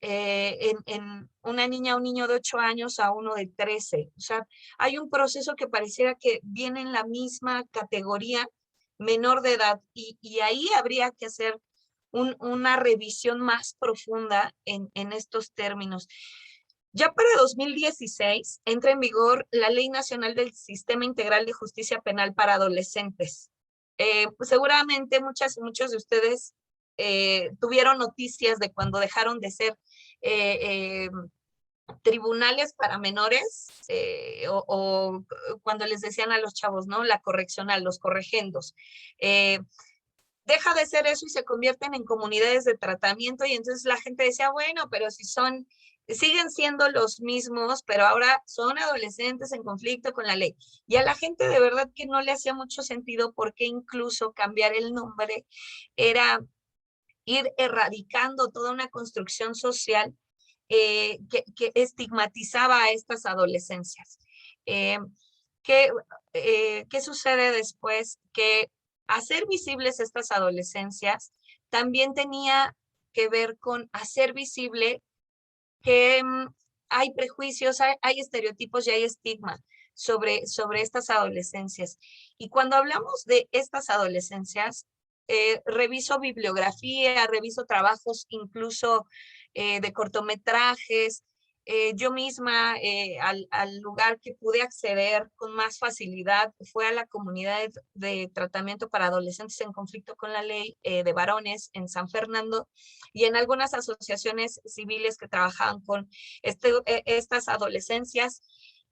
en una niña o un niño de 8 años a uno de 13. O sea, hay un proceso que pareciera que viene en la misma categoría menor de edad y ahí habría que hacer una revisión más profunda en estos términos. Ya para 2016 entra en vigor la Ley Nacional del Sistema Integral de Justicia Penal para Adolescentes. Pues seguramente muchos de ustedes tuvieron noticias de cuando dejaron de ser tribunales para menores o cuando les decían a los chavos, ¿no? La correccional, los corregendos. Deja de ser eso y se convierten en comunidades de tratamiento y entonces la gente decía, bueno, pero si siguen siendo los mismos, pero ahora son adolescentes en conflicto con la ley. Y a la gente de verdad que no le hacía mucho sentido porque incluso cambiar el nombre era ir erradicando toda una construcción social que estigmatizaba a estas adolescencias. ¿Qué sucede después? Que hacer visibles estas adolescencias también tenía que ver con hacer visible que hay prejuicios, hay estereotipos y hay estigma sobre estas adolescencias. Y cuando hablamos de estas adolescencias, reviso bibliografía, reviso trabajos incluso de cortometrajes. Yo misma al lugar que pude acceder con más facilidad fue a la comunidad de tratamiento para adolescentes en conflicto con la ley de varones en San Fernando y en algunas asociaciones civiles que trabajaban con estas adolescencias.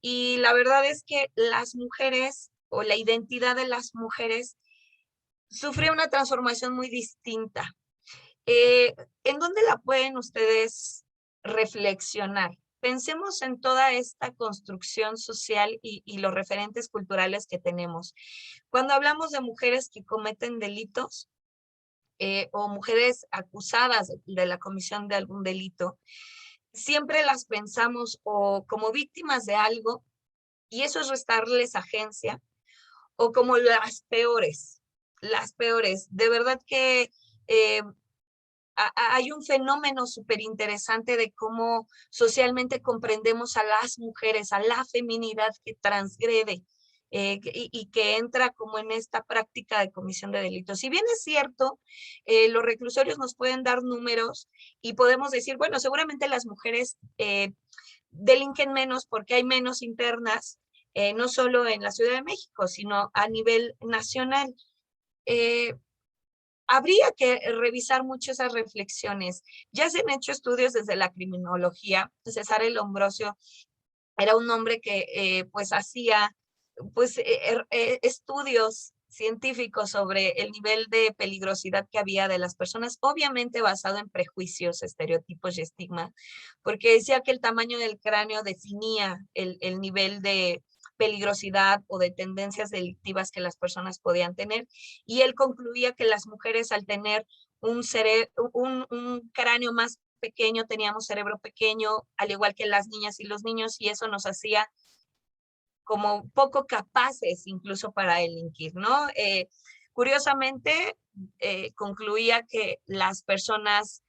Y la verdad es que las mujeres o la identidad de las mujeres sufrió una transformación muy distinta. ¿En dónde la pueden ustedes reflexionar? Pensemos en toda esta construcción social y los referentes culturales que tenemos. Cuando hablamos de mujeres que cometen delitos o mujeres acusadas de la comisión de algún delito, siempre las pensamos o como víctimas de algo, y eso es restarles agencia, o como las peores. De verdad que hay un fenómeno súper interesante de cómo socialmente comprendemos a las mujeres, a la feminidad que transgrede y que entra como en esta práctica de comisión de delitos. Si bien es cierto, los reclusorios nos pueden dar números y podemos decir, bueno, seguramente las mujeres delinquen menos porque hay menos internas, no solo en la Ciudad de México, sino a nivel nacional. Habría que revisar mucho esas reflexiones. Ya se han hecho estudios desde la criminología. César El Hombrosio era un hombre que pues hacía pues estudios científicos sobre el nivel de peligrosidad que había de las personas, obviamente basado en prejuicios, estereotipos y estigma, porque decía que el tamaño del cráneo definía el nivel de peligrosidad o de tendencias delictivas que las personas podían tener. Y él concluía que las mujeres, al tener un cráneo más pequeño, teníamos cerebro pequeño, al igual que las niñas y los niños, y eso nos hacía como poco capaces incluso para delinquir, ¿no? Curiosamente, concluía que las personas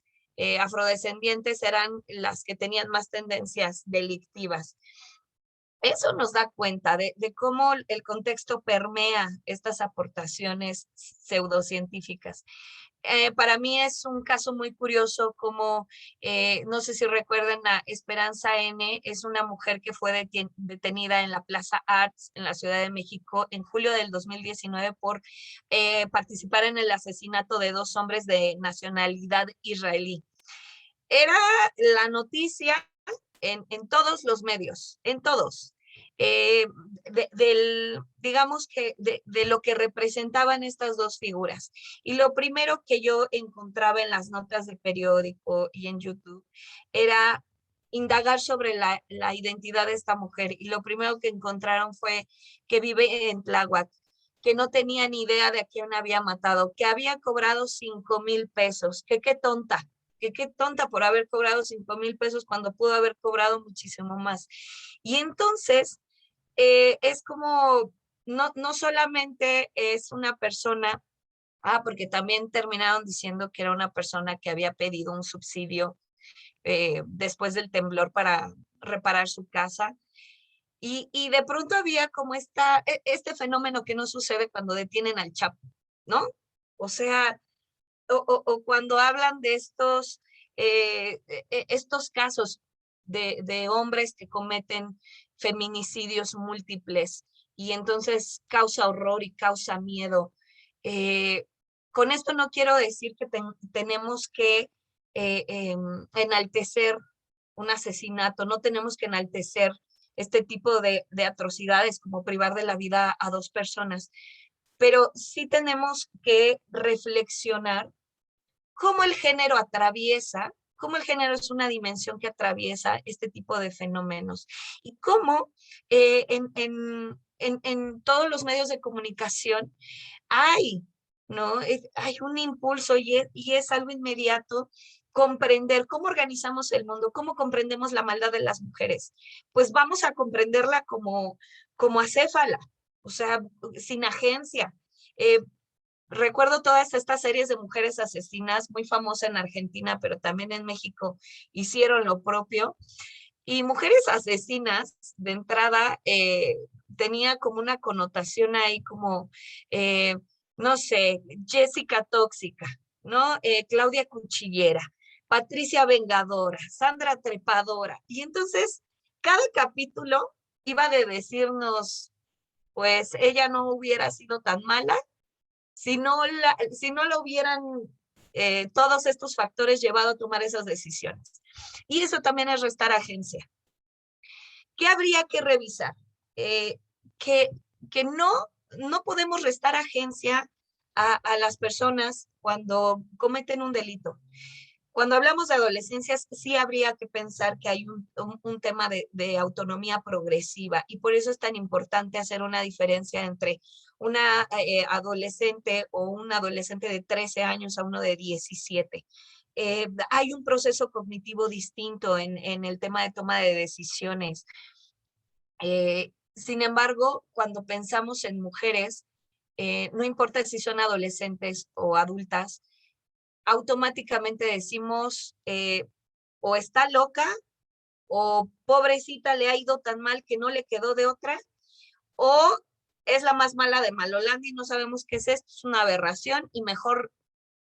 afrodescendientes eran las que tenían más tendencias delictivas. Eso nos da cuenta de cómo el contexto permea estas aportaciones pseudocientíficas. Para mí es un caso muy curioso como, no sé si recuerdan a Esperanza N., es una mujer que fue detenida en la Plaza Arts en la Ciudad de México en julio del 2019 por participar en el asesinato de 2 hombres de nacionalidad israelí. Era la noticia en todos los medios, en todos. Digamos que de lo que representaban estas 2 figuras. Y lo primero que yo encontraba en las notas de periódico y en YouTube era indagar sobre la identidad de esta mujer. Y lo primero que encontraron fue que vive en Tláhuac, que no tenía ni idea de a quién había matado, que había cobrado 5,000 pesos, que qué tonta por haber cobrado 5,000 pesos cuando pudo haber cobrado muchísimo más. Y entonces, es como, no solamente es una persona, porque también terminaron diciendo que era una persona que había pedido un subsidio después del temblor para reparar su casa. Y de pronto había como este fenómeno que no sucede cuando detienen al Chapo, ¿no? O sea, o cuando hablan de estos casos de hombres que cometen feminicidios múltiples y entonces causa horror y causa miedo. Con esto no quiero decir que tenemos que enaltecer un asesinato, no tenemos que enaltecer este tipo de atrocidades como privar de la vida a 2 personas, pero sí tenemos que reflexionar cómo el género cómo el género es una dimensión que atraviesa este tipo de fenómenos y cómo en todos los medios de comunicación hay, ¿no? Hay un impulso y es algo inmediato comprender cómo organizamos el mundo, cómo comprendemos la maldad de las mujeres. Pues vamos a comprenderla como acéfala, o sea, sin agencia. Recuerdo todas estas series de mujeres asesinas, muy famosa en Argentina, pero también en México, hicieron lo propio. Y mujeres asesinas, de entrada, tenía como una connotación ahí como, no sé, Jessica Tóxica, ¿no? Claudia Cuchillera, Patricia Vengadora, Sandra Trepadora. Y entonces, cada capítulo iba de decirnos, pues ella no hubiera sido tan mala si no lo hubieran todos estos factores llevado a tomar esas decisiones. Y eso también es restar agencia. ¿Qué habría que revisar? Que no podemos restar agencia a las personas cuando cometen un delito. Cuando hablamos de adolescencias, sí habría que pensar que hay un tema de autonomía progresiva y por eso es tan importante hacer una diferencia entre una adolescente o un adolescente de 13 años a uno de 17. Hay un proceso cognitivo distinto en el tema de toma de decisiones. Sin embargo, cuando pensamos en mujeres, no importa si son adolescentes o adultas, automáticamente decimos o está loca o pobrecita le ha ido tan mal que no le quedó de otra o es la más mala de Malolandia y no sabemos qué es esto, es una aberración y mejor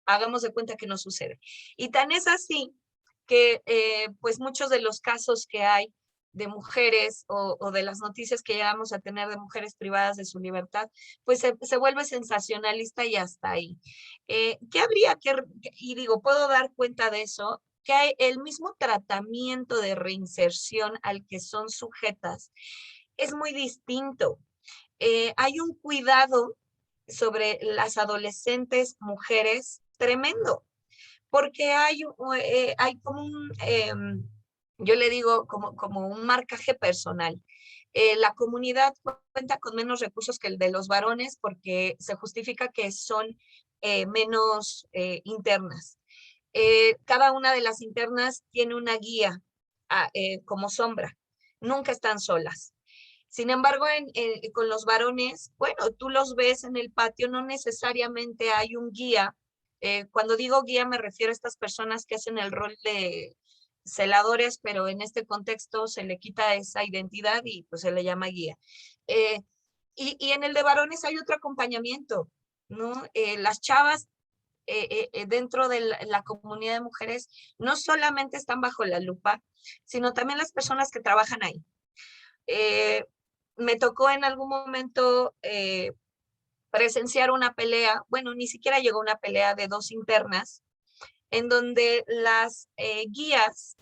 hagamos de cuenta que no sucede. Y tan es así que pues muchos de los casos que hay de mujeres o de las noticias que llegamos a tener de mujeres privadas de su libertad, pues se vuelve sensacionalista y hasta ahí. ¿Qué habría que, y digo, puedo dar cuenta de eso, que hay el mismo tratamiento de reinserción al que son sujetas es muy distinto. Hay un cuidado sobre las adolescentes mujeres tremendo, porque hay como yo le digo, como un marcaje personal. La comunidad cuenta con menos recursos que el de los varones porque se justifica que son menos internas. Cada una de las internas tiene una guía como sombra, nunca están solas. Sin embargo, con los varones, bueno, tú los ves en el patio, no necesariamente hay un guía. Cuando digo guía me refiero a estas personas que hacen el rol de celadores, pero en este contexto se le quita esa identidad y pues se le llama guía. Y en el de varones hay otro acompañamiento, ¿no? Las chavas dentro de la comunidad de mujeres no solamente están bajo la lupa, sino también las personas que trabajan ahí. Me tocó en algún momento presenciar una pelea, bueno, ni siquiera llegó una pelea de dos internas, en donde las guías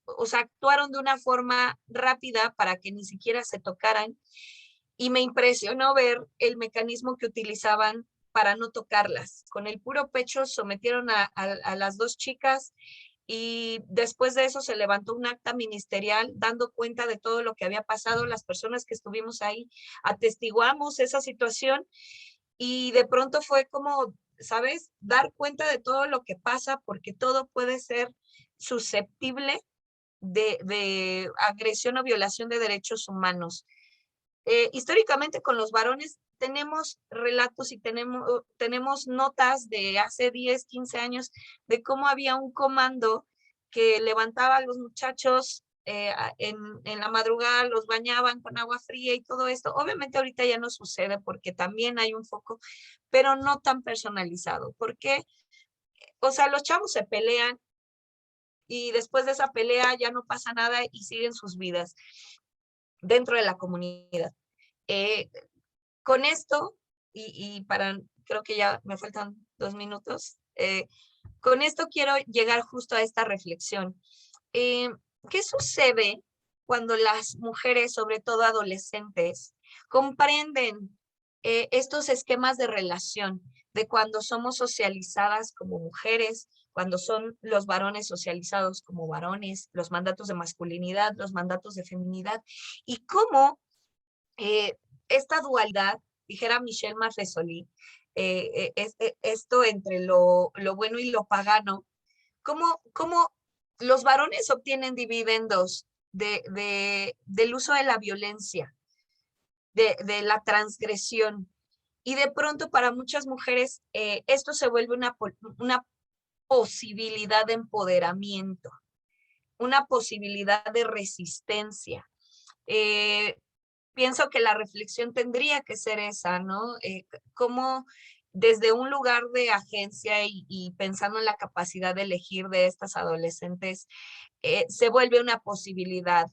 o sea, actuaron de una forma rápida para que ni siquiera se tocaran, y me impresionó ver el mecanismo que utilizaban para no tocarlas. Con el puro pecho sometieron a las dos chicas y después de eso se levantó un acta ministerial dando cuenta de todo lo que había pasado. Las personas que estuvimos ahí atestiguamos esa situación y de pronto fue como, ¿sabes? Dar cuenta de todo lo que pasa porque todo puede ser susceptible de agresión o violación de derechos humanos. Históricamente con los varones tenemos relatos y tenemos notas de hace 10, 15 años de cómo había un comando que levantaba a los muchachos en la madrugada, los bañaban con agua fría y todo esto. Obviamente ahorita ya no sucede porque también hay un foco, pero no tan personalizado. ¿Por qué? O sea, los chavos se pelean y después de esa pelea ya no pasa nada y siguen sus vidas dentro de la comunidad. Eh, con esto, creo que ya me faltan 2 minutos, con esto quiero llegar justo a esta reflexión. ¿Qué sucede cuando las mujeres, sobre todo adolescentes, comprenden estos esquemas de relación, de cuando somos socializadas como mujeres, cuando son los varones socializados como varones, los mandatos de masculinidad, los mandatos de feminidad, y cómo esta dualidad, dijera Michelle Maffesoli, esto entre lo bueno y lo pagano, cómo los varones obtienen dividendos del uso de la violencia, de la transgresión, y de pronto para muchas mujeres esto se vuelve una posibilidad de empoderamiento, una posibilidad de resistencia. Pienso que la reflexión tendría que ser esa, ¿no? Cómo desde un lugar de agencia y pensando en la capacidad de elegir de estas adolescentes, se vuelve una posibilidad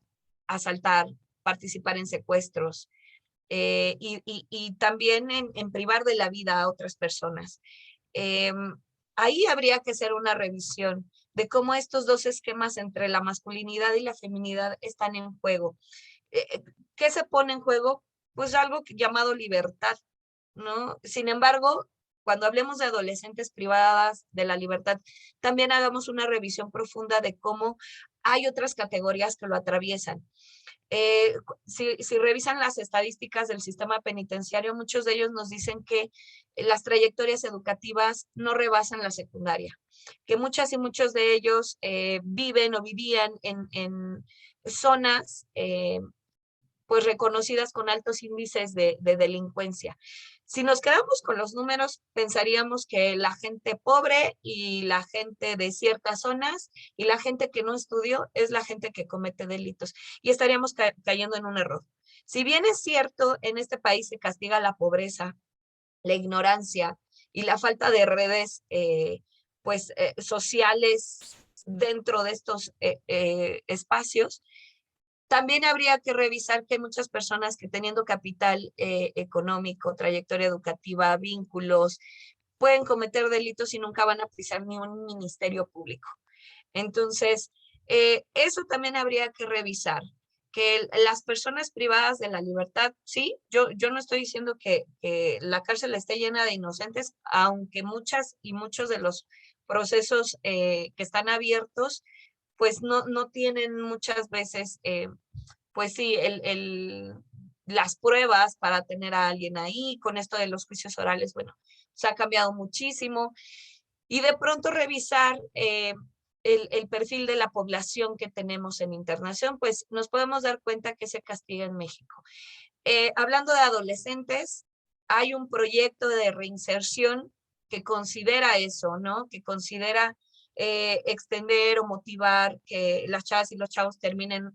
asaltar, participar en secuestros y también en privar de la vida a otras personas. Ahí habría que hacer una revisión de cómo estos dos esquemas entre la masculinidad y la feminidad están en juego. ¿Qué se pone en juego? Pues algo llamado libertad, ¿no? Sin embargo, cuando hablemos de adolescentes privadas de la libertad, también hagamos una revisión profunda de cómo hay otras categorías que lo atraviesan. Si revisan las estadísticas del sistema penitenciario, muchos de ellos nos dicen que las trayectorias educativas no rebasan la secundaria, que muchas y muchos de ellos viven o vivían en zonas pues reconocidas con altos índices de delincuencia. Si nos quedamos con los números, pensaríamos que la gente pobre y la gente de ciertas zonas y la gente que no estudió es la gente que comete delitos y estaríamos cayendo en un error. Si bien es cierto, en este país se castiga la pobreza, la ignorancia y la falta de redes sociales dentro de estos espacios, también habría que revisar que hay muchas personas que teniendo capital económico, trayectoria educativa, vínculos, pueden cometer delitos y nunca van a pisar ni un ministerio público. Entonces, eso también habría que revisar, que las personas privadas de la libertad, sí, yo no estoy diciendo que la cárcel esté llena de inocentes, aunque muchas y muchos de los procesos que están abiertos, pues no tienen muchas veces pues sí, las pruebas para tener a alguien ahí, con esto de los juicios orales, bueno, se ha cambiado muchísimo. Y de pronto revisar el perfil de la población que tenemos en internación, pues nos podemos dar cuenta que se castiga en México. Hablando de adolescentes, hay un proyecto de reinserción que considera eso, ¿no? Que considera extender o motivar que las chavas y los chavos terminen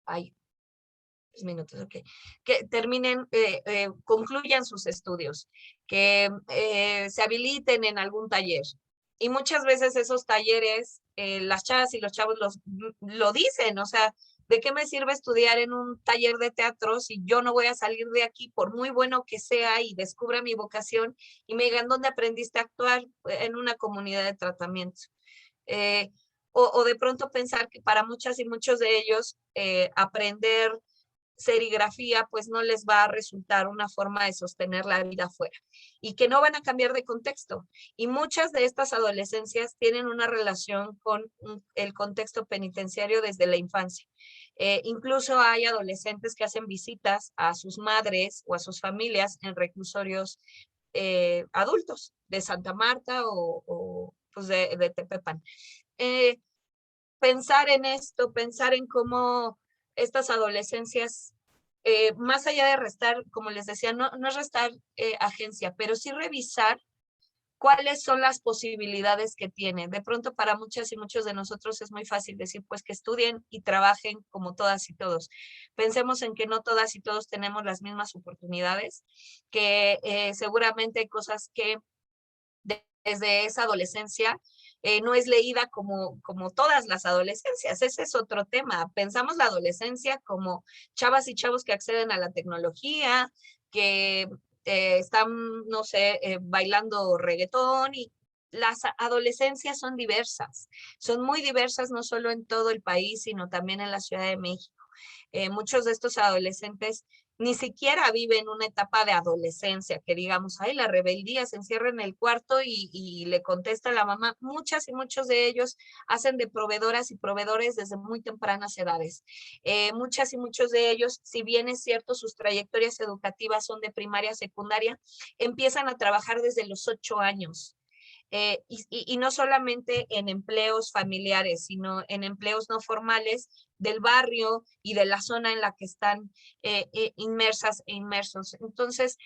ay, 10 minutos, ok, que terminen, concluyan sus estudios, que se habiliten en algún taller. Y muchas veces esos talleres, las chavas y los chavos lo dicen, o sea, ¿de qué me sirve estudiar en un taller de teatro si yo no voy a salir de aquí, por muy bueno que sea y descubra mi vocación y me digan dónde aprendiste a actuar en una comunidad de tratamiento? O de pronto pensar que para muchas y muchos de ellos aprender serigrafía pues no les va a resultar una forma de sostener la vida afuera y que no van a cambiar de contexto. Y muchas de estas adolescencias tienen una relación con el contexto penitenciario desde la infancia. Incluso hay adolescentes que hacen visitas a sus madres o a sus familias en reclusorios adultos de Santa Marta o pues de Tepepan. Pensar en esto, pensar en cómo estas adolescencias, más allá de restar, como les decía, no es restar agencia, pero sí revisar cuáles son las posibilidades que tienen. De pronto para muchas y muchos de nosotros es muy fácil decir, pues que estudien y trabajen como todas y todos. Pensemos en que no todas y todos tenemos las mismas oportunidades, que seguramente hay cosas que desde esa adolescencia no es leída como todas las adolescencias. Ese es otro tema. Pensamos la adolescencia como chavas y chavos que acceden a la tecnología, que están, no sé, bailando reggaetón y las adolescencias son diversas, son muy diversas no solo en todo el país, sino también en la Ciudad de México. Muchos de estos adolescentes ni siquiera viven una etapa de adolescencia, que digamos, ay, la rebeldía, se encierra en el cuarto y le contesta a la mamá. Muchas y muchos de ellos hacen de proveedoras y proveedores desde muy tempranas edades. Muchas y muchos de ellos, si bien es cierto, sus trayectorias educativas son de primaria a secundaria, empiezan a trabajar desde los 8 años. Y no solamente en empleos familiares, sino en empleos no formales del barrio y de la zona en la que están inmersas e inmersos. Entonces,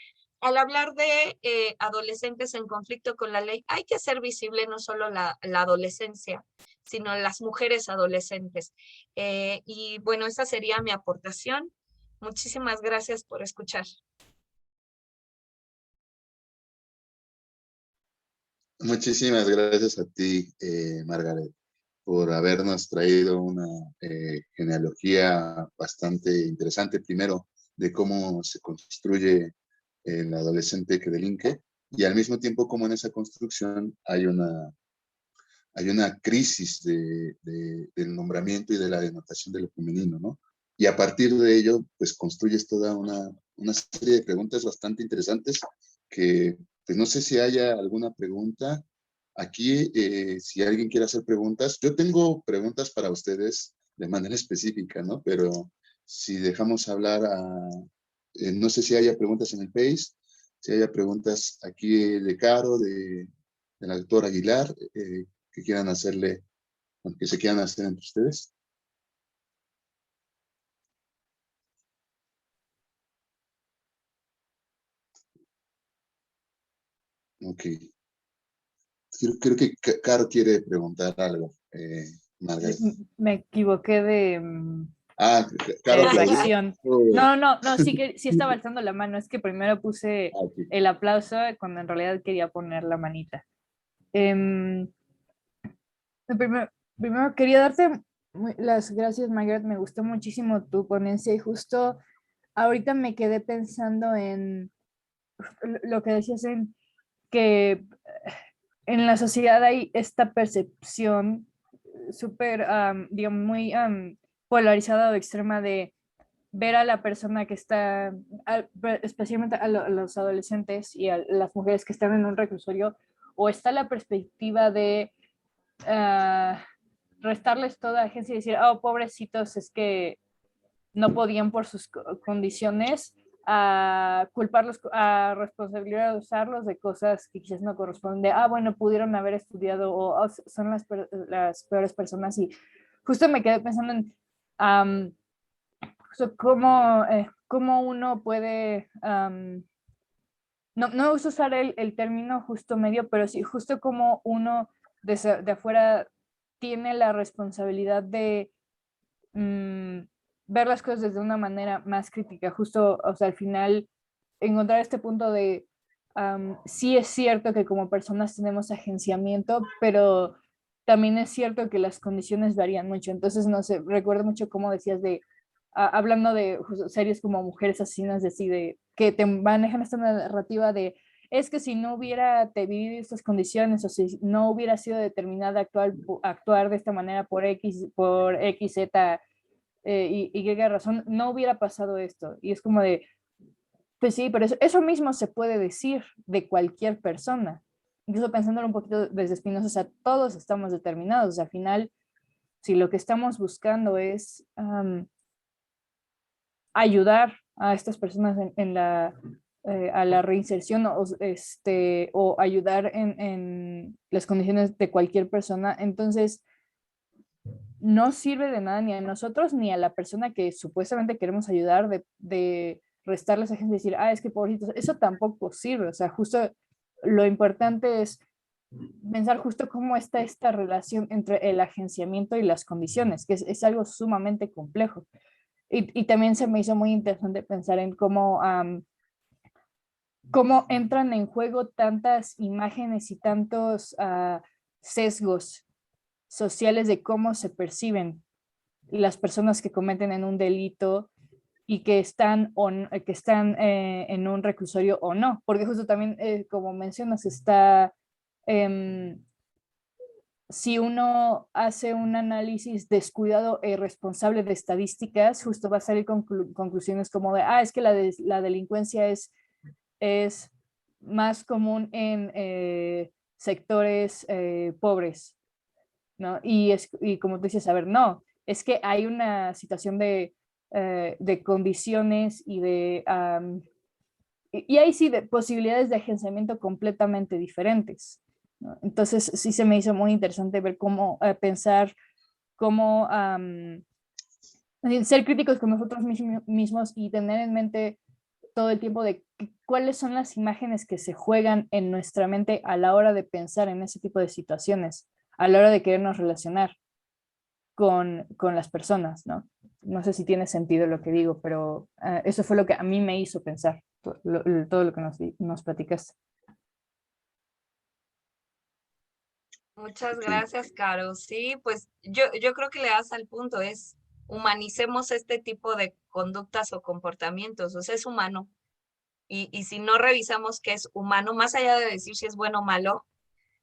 al hablar de adolescentes en conflicto con la ley, hay que hacer visible no solo la adolescencia, sino las mujeres adolescentes. Y bueno, esa sería mi aportación. Muchísimas gracias por escuchar. Muchísimas gracias a ti, Margaret, por habernos traído una genealogía bastante interesante, primero, de cómo se construye el adolescente que delinque, y al mismo tiempo cómo en esa construcción hay una crisis del nombramiento y de la denotación de lo femenino, ¿no? Y a partir de ello, pues construyes toda una serie de preguntas bastante interesantes que, pues no sé si haya alguna pregunta. Aquí, si alguien quiere hacer preguntas, yo tengo preguntas para ustedes de manera específica, ¿no? Pero si dejamos hablar no sé si haya preguntas en el Face, si haya preguntas aquí de Caro, del doctor Aguilar, que quieran hacerle, que se quieran hacer entre ustedes. Ok. Creo que Caro quiere preguntar algo, Margaret. Me equivoqué Caro de Claudia. sección. No, sí estaba alzando la mano. Es que primero puse Okay. el aplauso cuando en realidad quería poner la manita. Primero quería darte las gracias, Margaret. Me gustó muchísimo tu ponencia y justo ahorita me quedé pensando en lo que decías en que en la sociedad hay esta percepción súper, digamos, muy polarizada o extrema de ver a la persona que está, especialmente a los adolescentes y a las mujeres que están en un reclusorio, o está la perspectiva de restarles toda agencia y decir, oh, pobrecitos, es que no podían por sus condiciones, a culparlos, a responsabilizarlos de cosas que quizás no corresponden. Ah, bueno, pudieron haber estudiado o oh, son las peores personas. Y justo me quedé pensando en justo cómo uno puede, no me gusta usar el término justo medio, pero sí justo como uno de afuera tiene la responsabilidad de ver las cosas desde una manera más crítica, justo, o sea, al final encontrar este punto de sí es cierto que como personas tenemos agenciamiento, pero también es cierto que las condiciones varían mucho. Entonces, no sé, recuerdo mucho cómo decías de, hablando de series como Mujeres Asesinas, de que te manejan esta narrativa de es que si no hubiera vivido estas condiciones o si no hubiera sido determinada actuar de esta manera por X, Z y qué razón, no hubiera pasado esto. Y es como de, pues sí, pero eso mismo se puede decir de cualquier persona. Incluso pensándolo un poquito desde Spinoza, o sea, todos estamos determinados. O sea, al final, si lo que estamos buscando es ayudar a estas personas a la reinserción o ayudar en las condiciones de cualquier persona, entonces no sirve de nada ni a nosotros ni a la persona que supuestamente queremos ayudar de restarles a gente y decir, es que pobrecitos, eso tampoco sirve. O sea, justo lo importante es pensar justo cómo está esta relación entre el agenciamiento y las condiciones, que es algo sumamente complejo. Y también se me hizo muy interesante pensar en cómo entran en juego tantas imágenes y tantos sesgos sociales de cómo se perciben las personas que cometen en un delito y que están en un reclusorio o no, porque justo también, como mencionas, está, si uno hace un análisis descuidado e irresponsable de estadísticas, justo va a salir conclusiones como de, es que la delincuencia es más común en sectores pobres, ¿no? Y como tú dices, a ver, no, es que hay una situación de condiciones y ahí sí, de posibilidades de agenciamiento completamente diferentes, ¿no? Entonces sí se me hizo muy interesante ver cómo pensar, cómo ser críticos con nosotros mismos y tener en mente todo el tiempo de cuáles son las imágenes que se juegan en nuestra mente a la hora de pensar en ese tipo de situaciones, a la hora de querernos relacionar con las personas, ¿no? No sé si tiene sentido lo que digo, pero eso fue lo que a mí me hizo pensar, todo lo que nos platicaste. Muchas Ok. gracias, Caro. Sí, pues yo creo que le das al punto, es humanicemos este tipo de conductas o comportamientos, o sea, es humano. Y si no revisamos qué es humano, más allá de decir si es bueno o malo,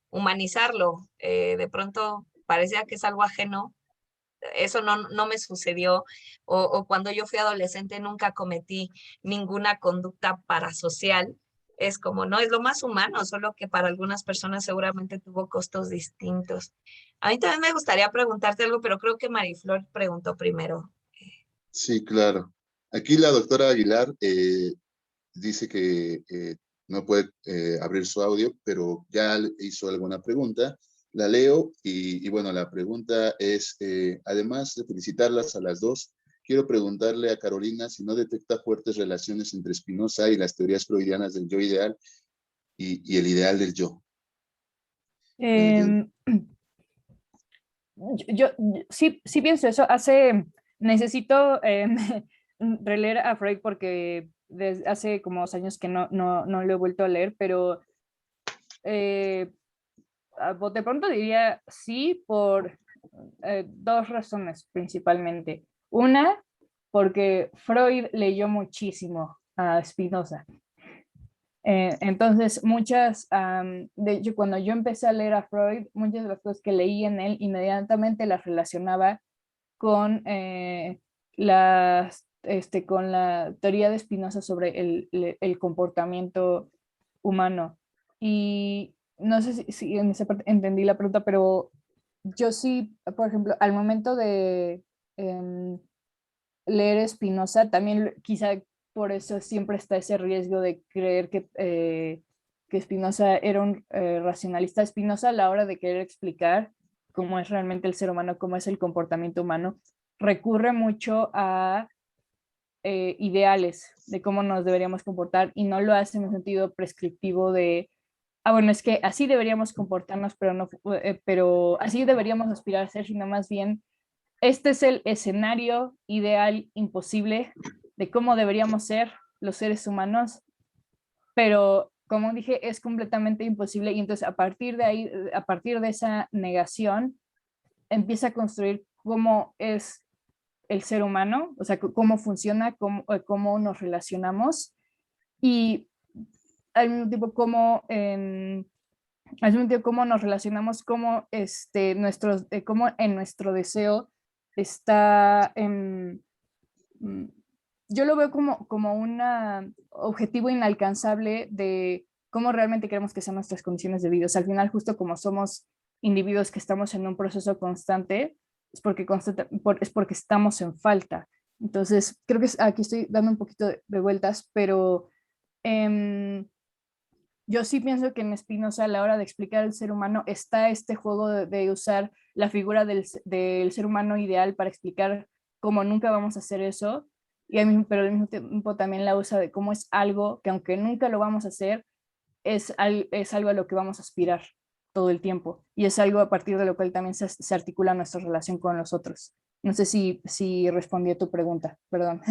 humanizarlo. De pronto parecía que es algo ajeno. Eso no me sucedió. O cuando yo fui adolescente nunca cometí ninguna conducta parasocial. Es como, no, es lo más humano, solo que para algunas personas seguramente tuvo costos distintos. A mí también me gustaría preguntarte algo, pero creo que Mariflor preguntó primero. Sí, claro. Aquí la doctora Aguilar dice que no puede abrir su audio, pero ya hizo alguna pregunta. La leo y bueno, la pregunta es, además de felicitarlas a las dos, quiero preguntarle a Carolina si no detecta fuertes relaciones entre Spinoza y las teorías freudianas del yo ideal y el ideal del yo. Eh, yo sí pienso eso. Necesito releer a Freud porque desde hace como 2 años que no lo he vuelto a leer, pero eh, de pronto diría sí por 2 razones principalmente. Una, porque Freud leyó muchísimo a Spinoza. Entonces, de hecho, cuando yo empecé a leer a Freud, muchas de las cosas que leí en él inmediatamente las relacionaba con, con la teoría de Spinoza sobre el comportamiento humano. Y no sé si en esa parte entendí la pregunta, pero yo sí, por ejemplo, al momento de leer Spinoza, también quizá por eso siempre está ese riesgo de creer que Spinoza era un racionalista. Spinoza, a la hora de querer explicar cómo es realmente el ser humano, cómo es el comportamiento humano, recurre mucho a ideales de cómo nos deberíamos comportar y no lo hace en un sentido prescriptivo de, bueno, es que así deberíamos comportarnos, pero, no, pero así deberíamos aspirar a ser, sino más bien, este es el escenario ideal imposible de cómo deberíamos ser los seres humanos, pero como dije, es completamente imposible y entonces a partir de ahí, a partir de esa negación, empieza a construir cómo es el ser humano, o sea, cómo funciona, cómo nos relacionamos y al mismo tiempo al mismo tiempo cómo nos relacionamos, cómo en nuestro deseo está yo lo veo como un objetivo inalcanzable de cómo realmente queremos que sean nuestras condiciones de vida. O sea, al final, justo como somos individuos que estamos en un proceso constante, es porque estamos en falta. Entonces, creo que aquí estoy dando un poquito de vueltas, pero yo sí pienso que en Spinoza, a la hora de explicar el ser humano, está este juego de usar la figura del ser humano ideal para explicar cómo nunca vamos a hacer eso, pero al mismo tiempo también la usa de cómo es algo que aunque nunca lo vamos a hacer, es algo a lo que vamos a aspirar todo el tiempo. Y es algo a partir de lo cual también se articula nuestra relación con los otros. No sé si respondí a tu pregunta, perdón.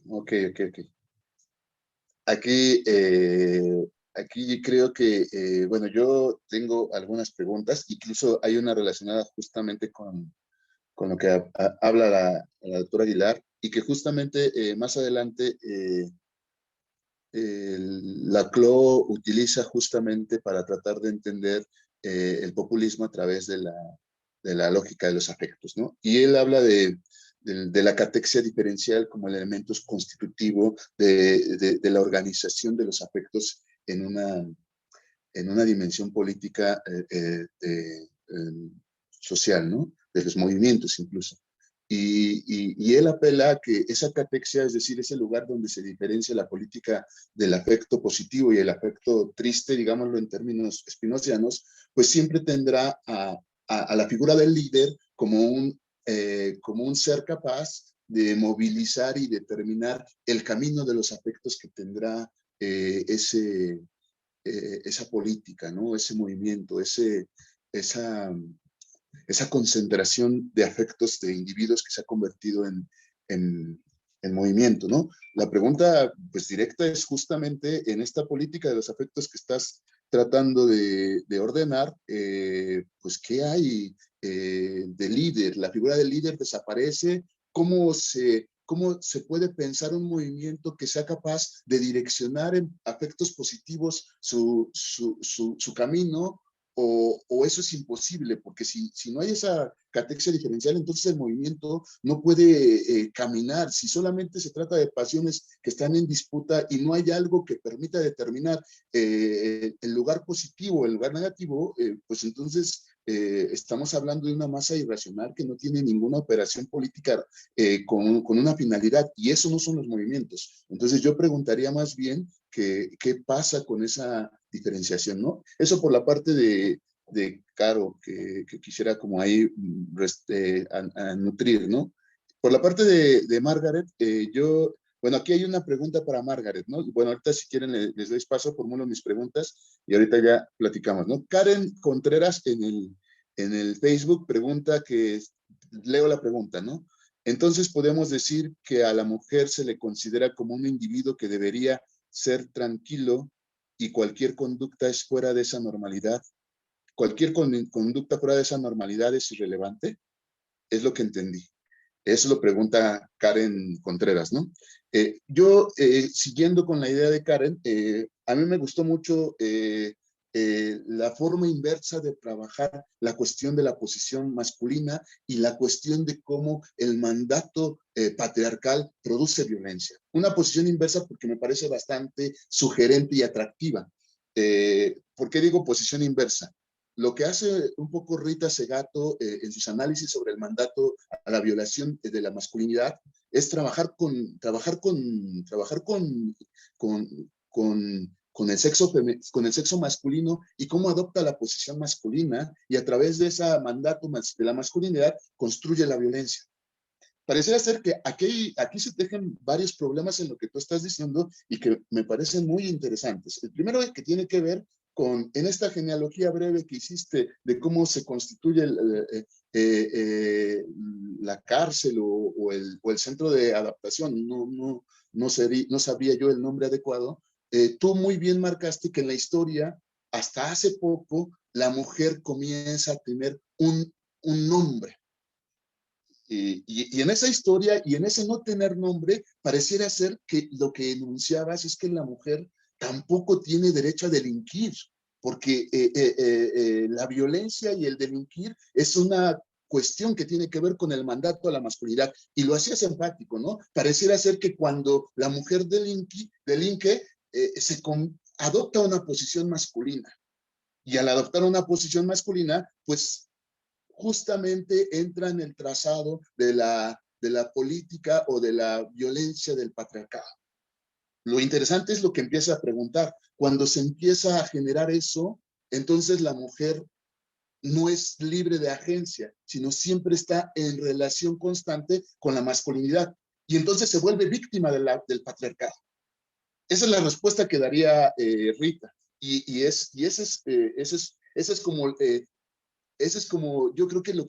Ok, ok, ok. Aquí, aquí creo que, bueno, yo tengo algunas preguntas, incluso hay una relacionada justamente con lo que habla la doctora Aguilar, y que justamente más adelante Laclau utiliza justamente para tratar de entender el populismo a través de la lógica de los afectos, ¿no? Y él habla de la catexia diferencial como el elemento constitutivo de la organización de los afectos en una dimensión política social, ¿no? De los movimientos incluso. Y él apela a que esa catexia, es decir, ese lugar donde se diferencia la política del afecto positivo y el afecto triste, digámoslo en términos spinozianos, pues siempre tendrá a la figura del líder como un ser capaz de movilizar y determinar el camino de los afectos que tendrá esa política, ¿no? Ese movimiento, esa concentración de afectos de individuos que se ha convertido en movimiento, ¿no? La pregunta, pues, directa es justamente en esta política de los afectos que estás tratando de ordenar, pues, ¿qué hay de líder? La figura del líder desaparece. ¿Cómo se puede pensar un movimiento que sea capaz de direccionar en afectos positivos su camino? O eso es imposible, porque si no hay esa catexia diferencial, entonces el movimiento no puede caminar. Si solamente se trata de pasiones que están en disputa y no hay algo que permita determinar el lugar positivo, el lugar negativo, pues entonces estamos hablando de una masa irracional que no tiene ninguna operación política con una finalidad, y eso no son los movimientos. Entonces yo preguntaría más bien qué pasa con esa diferenciación, ¿no? Eso por la parte de Caro, que quisiera como ahí a nutrir, ¿no? Por la parte de Margaret, bueno, aquí hay una pregunta para Margaret, ¿no? Bueno, ahorita si quieren les doy paso, formulo mis preguntas y ahorita ya platicamos, ¿no? Karen Contreras en el Facebook pregunta leo la pregunta, ¿no? Entonces podemos decir que a la mujer se le considera como un individuo que debería ser tranquilo y cualquier conducta es fuera de esa normalidad. Cualquier conducta fuera de esa normalidad es irrelevante. Es lo que entendí. Eso lo pregunta Karen Contreras, ¿no? Siguiendo con la idea de Karen, a mí me gustó mucho la forma inversa de trabajar la cuestión de la posición masculina y la cuestión de cómo el mandato patriarcal produce violencia. Una posición inversa porque me parece bastante sugerente y atractiva. ¿Por qué digo posición inversa? lo que hace un poco Rita Segato en sus análisis sobre el mandato a la violación de la masculinidad es trabajar con el sexo masculino y cómo adopta la posición masculina y a través de ese mandato de la masculinidad construye la violencia. Pareciera ser que aquí se tejen varios problemas en lo que tú estás diciendo y que me parecen muy interesantes. El primero es que tiene que ver con, en esta genealogía breve que hiciste de cómo se constituye la cárcel o el centro de adaptación, no sabía yo el nombre adecuado, tú muy bien marcaste que en la historia, hasta hace poco, la mujer comienza a tener un nombre. Y en esa historia y en ese no tener nombre, pareciera ser que lo que enunciabas es que la mujer tampoco tiene derecho a delinquir, porque la violencia y el delinquir es una cuestión que tiene que ver con el mandato a la masculinidad. Y lo hacías empático, ¿no? Pareciera ser que cuando la mujer delinque adopta una posición masculina. Y al adoptar una posición masculina, pues justamente entra en el trazado de la política o de la violencia del patriarcado. Lo interesante es lo que empieza a preguntar. Cuando se empieza a generar eso, entonces la mujer no es libre de agencia, sino siempre está en relación constante con la masculinidad. Y entonces se vuelve víctima del patriarcado. Esa es la respuesta que daría Rita. Ese es como, yo creo que lo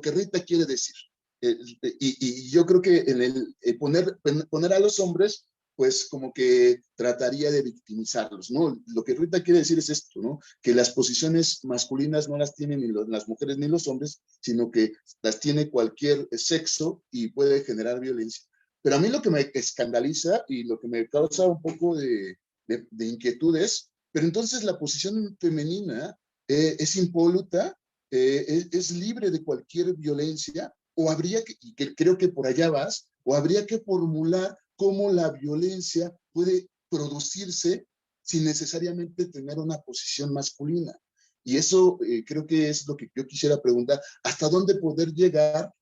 que Rita quiere decir. Y yo creo que en poner a los hombres, pues como que trataría de victimizarlos, ¿no? Lo que Rita quiere decir es esto, ¿no? Que las posiciones masculinas no las tienen ni las mujeres ni los hombres, sino que las tiene cualquier sexo y puede generar violencia. Pero a mí lo que me escandaliza y lo que me causa un poco de inquietud es, pero entonces la posición femenina es impoluta, es libre de cualquier violencia, o habría que, y que creo que por allá vas, o habría que formular cómo la violencia puede producirse sin necesariamente tener una posición masculina. Y eso creo que es lo que yo quisiera preguntar, ¿hasta dónde poder llegar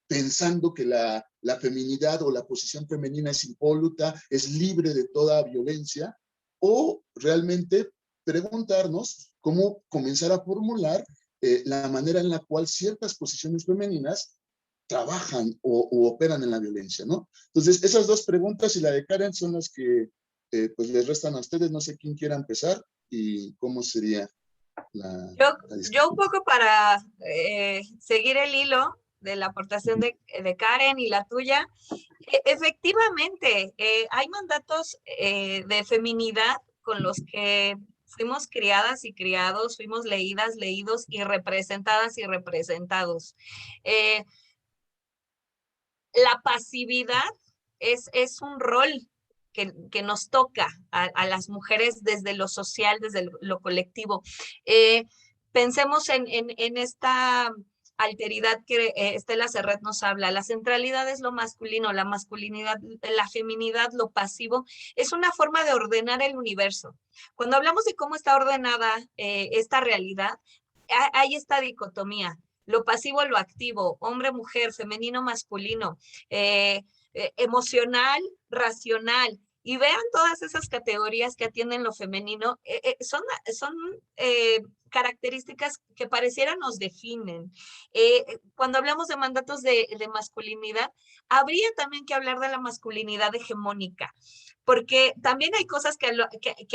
pensando que la feminidad o la posición femenina es impoluta, es libre de toda violencia, o realmente preguntarnos cómo comenzar a formular la manera en la cual ciertas posiciones femeninas trabajan o operan en la violencia, ¿no? Entonces, esas dos preguntas y la de Karen son las que pues les restan a ustedes. No sé quién quiera empezar y cómo sería la Yo un poco para seguir el hilo de la aportación de Karen y la tuya. Efectivamente, hay mandatos de feminidad con los que fuimos criadas y criados, fuimos leídas, leídos y representadas y representados. La pasividad es un rol que nos toca a las mujeres desde lo social, desde lo colectivo. Pensemos en esta alteridad que Estela Serret nos habla. La centralidad es lo masculino, la masculinidad, la feminidad, lo pasivo. Es una forma de ordenar el universo. Cuando hablamos de cómo está ordenada esta realidad, hay esta dicotomía. Lo pasivo, lo activo, hombre, mujer, femenino, masculino, emocional, racional. Y vean todas esas categorías que atienden lo femenino, son características que pareciera nos definen. Cuando hablamos de mandatos de masculinidad, habría también que hablar de la masculinidad hegemónica, porque también hay cosas que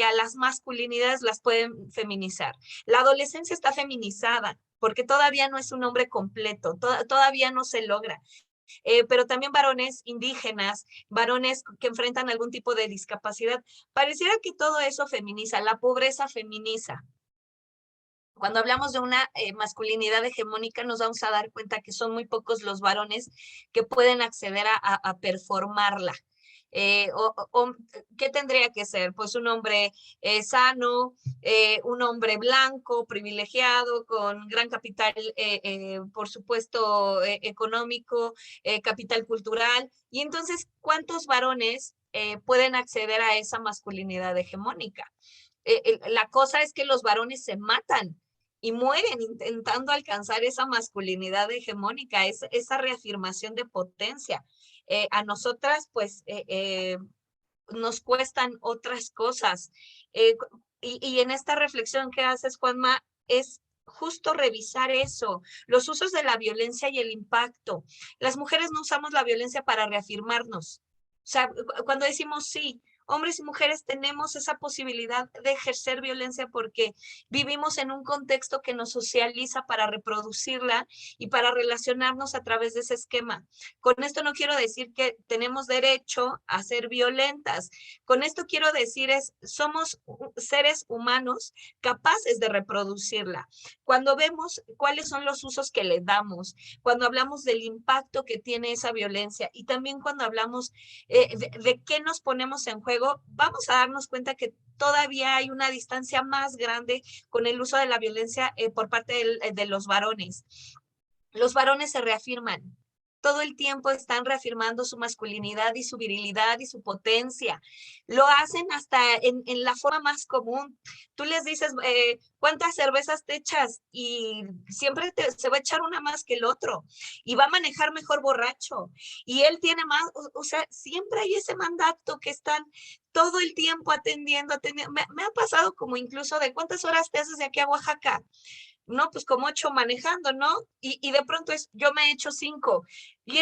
a las masculinidades las pueden feminizar. La adolescencia está feminizada, porque todavía no es un hombre completo, todavía no se logra. Pero también varones indígenas, varones que enfrentan algún tipo de discapacidad. Pareciera que todo eso feminiza, la pobreza feminiza. Cuando hablamos de una masculinidad hegemónica, nos vamos a dar cuenta que son muy pocos los varones que pueden acceder a performarla. ¿Qué tendría que ser? Pues un hombre sano, un hombre blanco, privilegiado, con gran capital, por supuesto, económico, capital cultural. Y entonces, ¿cuántos varones pueden acceder a esa masculinidad hegemónica? La cosa es que los varones se matan y mueren intentando alcanzar esa masculinidad hegemónica, esa reafirmación de potencia. A nosotras, pues, nos cuestan otras cosas. Y en esta reflexión que haces, Juanma, es justo revisar eso, los usos de la violencia y el impacto. Las mujeres no usamos la violencia para reafirmarnos. O sea, cuando decimos sí, hombres y mujeres tenemos esa posibilidad de ejercer violencia porque vivimos en un contexto que nos socializa para reproducirla y para relacionarnos a través de ese esquema. Con esto no quiero decir que tenemos derecho a ser violentas. Con esto quiero decir somos seres humanos capaces de reproducirla. Cuando vemos cuáles son los usos que le damos, cuando hablamos del impacto que tiene esa violencia y también cuando hablamos de qué nos ponemos en juego, vamos a darnos cuenta que todavía hay una distancia más grande con el uso de la violencia por parte de los varones. Los varones se reafirman. Todo el tiempo están reafirmando su masculinidad y su virilidad y su potencia. Lo hacen hasta en la forma más común. Tú les dices, ¿cuántas cervezas te echas? Y siempre se va a echar una más que el otro. Y va a manejar mejor borracho. Y él tiene más, o sea, siempre hay ese mandato que están todo el tiempo atendiendo. Me ha pasado como incluso de ¿cuántas horas te haces de aquí a Oaxaca? No, pues como 8 manejando, ¿no? Y de pronto yo me he hecho 5. Y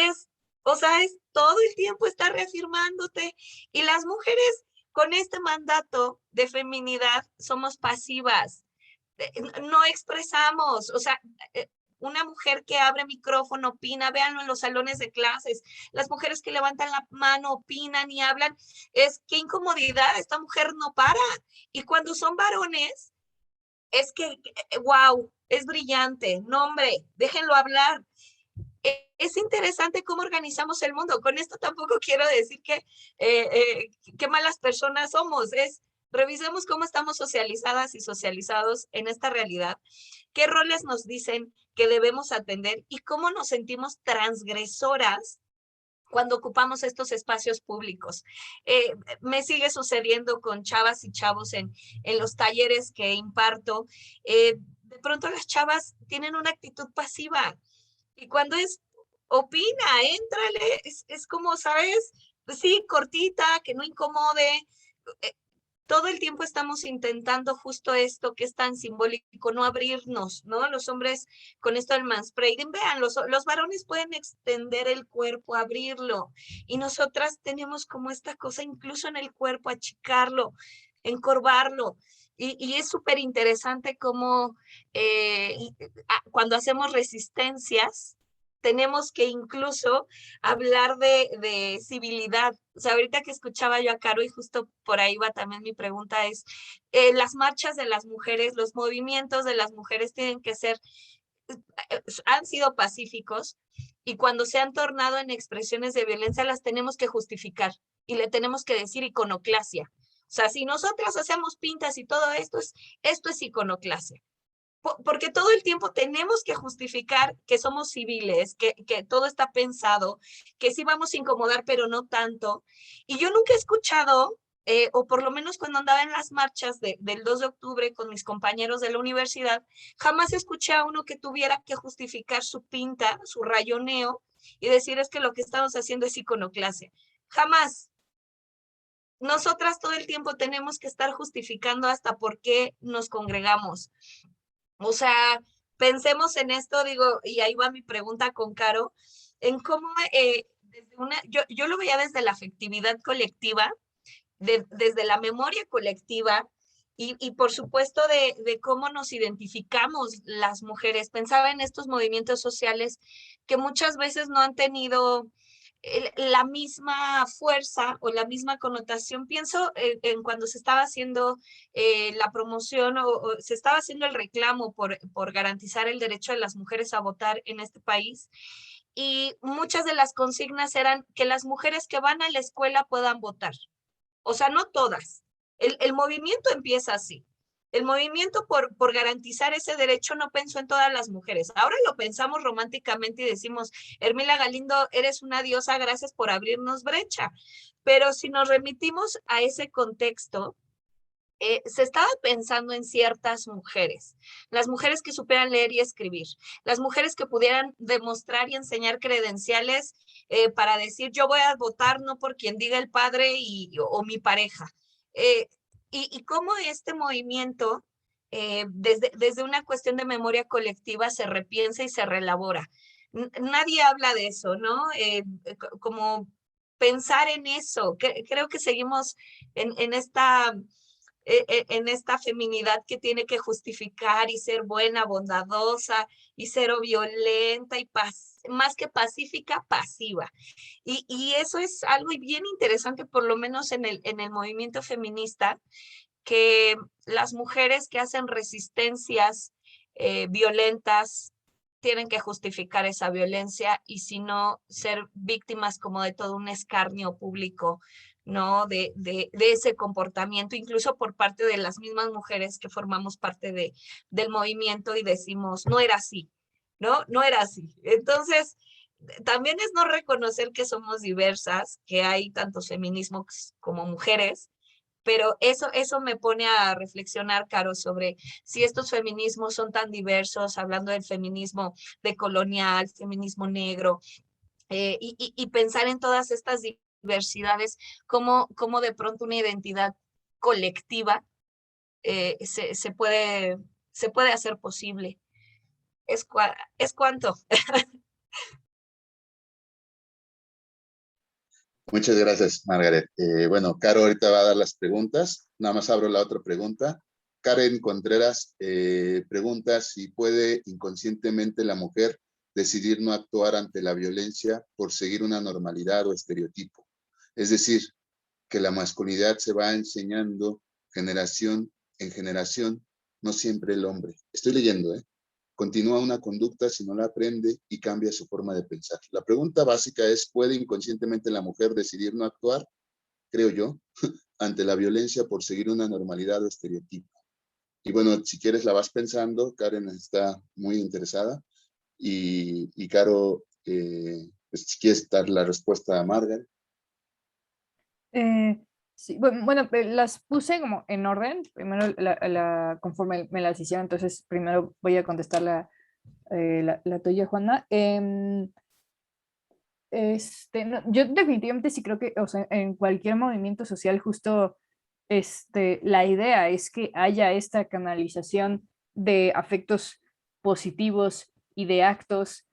o sea, todo el tiempo está reafirmándote. Y las mujeres con este mandato de feminidad somos pasivas. No expresamos, o sea, una mujer que abre micrófono opina, véanlo en los salones de clases, las mujeres que levantan la mano opinan y hablan, qué incomodidad, esta mujer no para. Y cuando son varones, es que, wow, es brillante, no hombre, déjenlo hablar. Es interesante cómo organizamos el mundo. Con esto tampoco quiero decir qué malas personas somos. Revisemos cómo estamos socializadas y socializados en esta realidad, qué roles nos dicen que debemos atender y cómo nos sentimos transgresoras cuando ocupamos estos espacios públicos. Me sigue sucediendo con chavas y chavos en los talleres que imparto. De pronto las chavas tienen una actitud pasiva y cuando opina, éntrale, es como, ¿sabes? Sí, cortita, que no incomode. Todo el tiempo estamos intentando justo esto que es tan simbólico, no abrirnos, ¿no? Los hombres con esto del mansplaining, vean, los varones pueden extender el cuerpo, abrirlo, y nosotras tenemos como esta cosa incluso en el cuerpo, achicarlo, encorvarlo, y es súper interesante cómo cuando hacemos resistencias, tenemos que incluso hablar de civilidad. O sea, ahorita que escuchaba yo a Caro y justo por ahí va también mi pregunta es, las marchas de las mujeres, los movimientos de las mujeres tienen que ser, han sido pacíficos y cuando se han tornado en expresiones de violencia las tenemos que justificar y le tenemos que decir iconoclasia. O sea, si nosotras hacemos pintas y todo esto es iconoclasia. Porque todo el tiempo tenemos que justificar que somos civiles, que todo está pensado, que sí vamos a incomodar, pero no tanto. Y yo nunca he escuchado, o por lo menos cuando andaba en las marchas del 2 de octubre con mis compañeros de la universidad, jamás escuché a uno que tuviera que justificar su pinta, su rayoneo, y decir es que lo que estamos haciendo es iconoclasia. Jamás. Nosotras todo el tiempo tenemos que estar justificando hasta por qué nos congregamos. O sea, pensemos en esto, digo, y ahí va mi pregunta con Caro, en cómo yo lo veía desde la afectividad colectiva, desde la memoria colectiva y por supuesto de cómo nos identificamos las mujeres. Pensaba en estos movimientos sociales que muchas veces no han tenido la misma fuerza o la misma connotación. Pienso en cuando se estaba haciendo la promoción o se estaba haciendo el reclamo por garantizar el derecho de las mujeres a votar en este país. Y muchas de las consignas eran que las mujeres que van a la escuela puedan votar. O sea, no todas. El movimiento empieza así. El movimiento por garantizar ese derecho no pensó en todas las mujeres. Ahora lo pensamos románticamente y decimos, Hermila Galindo, eres una diosa, gracias por abrirnos brecha. Pero si nos remitimos a ese contexto, se estaba pensando en ciertas mujeres, las mujeres que supieran leer y escribir, las mujeres que pudieran demostrar y enseñar credenciales para decir yo voy a votar no por quien diga el padre o mi pareja. Y cómo este movimiento, desde una cuestión de memoria colectiva, se repiensa y se reelabora. Nadie habla de eso, ¿no? Como pensar en eso. Creo que seguimos en esta feminidad que tiene que justificar y ser buena, bondadosa y cero violenta y más que pacífica, pasiva. Y eso es algo bien interesante, por lo menos en el movimiento feminista, que las mujeres que hacen resistencias violentas tienen que justificar esa violencia y si no ser víctimas como de todo un escarnio público, ¿no? De ese comportamiento, incluso por parte de las mismas mujeres que formamos parte del movimiento y decimos, no era así, ¿no? No era así. Entonces, también es no reconocer que somos diversas, que hay tantos feminismos como mujeres, pero eso me pone a reflexionar, Caro, sobre si estos feminismos son tan diversos, hablando del feminismo decolonial, feminismo negro, y pensar en todas estas diversidades, cómo de pronto una identidad colectiva se puede hacer posible. Es cuanto. Muchas gracias, Margaret. Bueno, Caro ahorita va a dar las preguntas. Nada más abro la otra pregunta. Karen Contreras pregunta si puede inconscientemente la mujer decidir no actuar ante la violencia por seguir una normalidad o estereotipo. Es decir, que la masculinidad se va enseñando generación en generación, no siempre el hombre. Estoy leyendo, ¿eh? Continúa una conducta si no la aprende y cambia su forma de pensar. La pregunta básica es, ¿puede inconscientemente la mujer decidir no actuar, creo yo, ante la violencia por seguir una normalidad o estereotipo? Y bueno, si quieres la vas pensando, Karen está muy interesada. Y Caro, pues, si quieres dar la respuesta a Margaret. Sí, bueno, las puse como en orden, primero conforme me las hicieron, entonces primero voy a contestar la tuya, Juana. Yo definitivamente sí creo que, o sea, en cualquier movimiento social justo la idea es que haya esta canalización de afectos positivos y de actos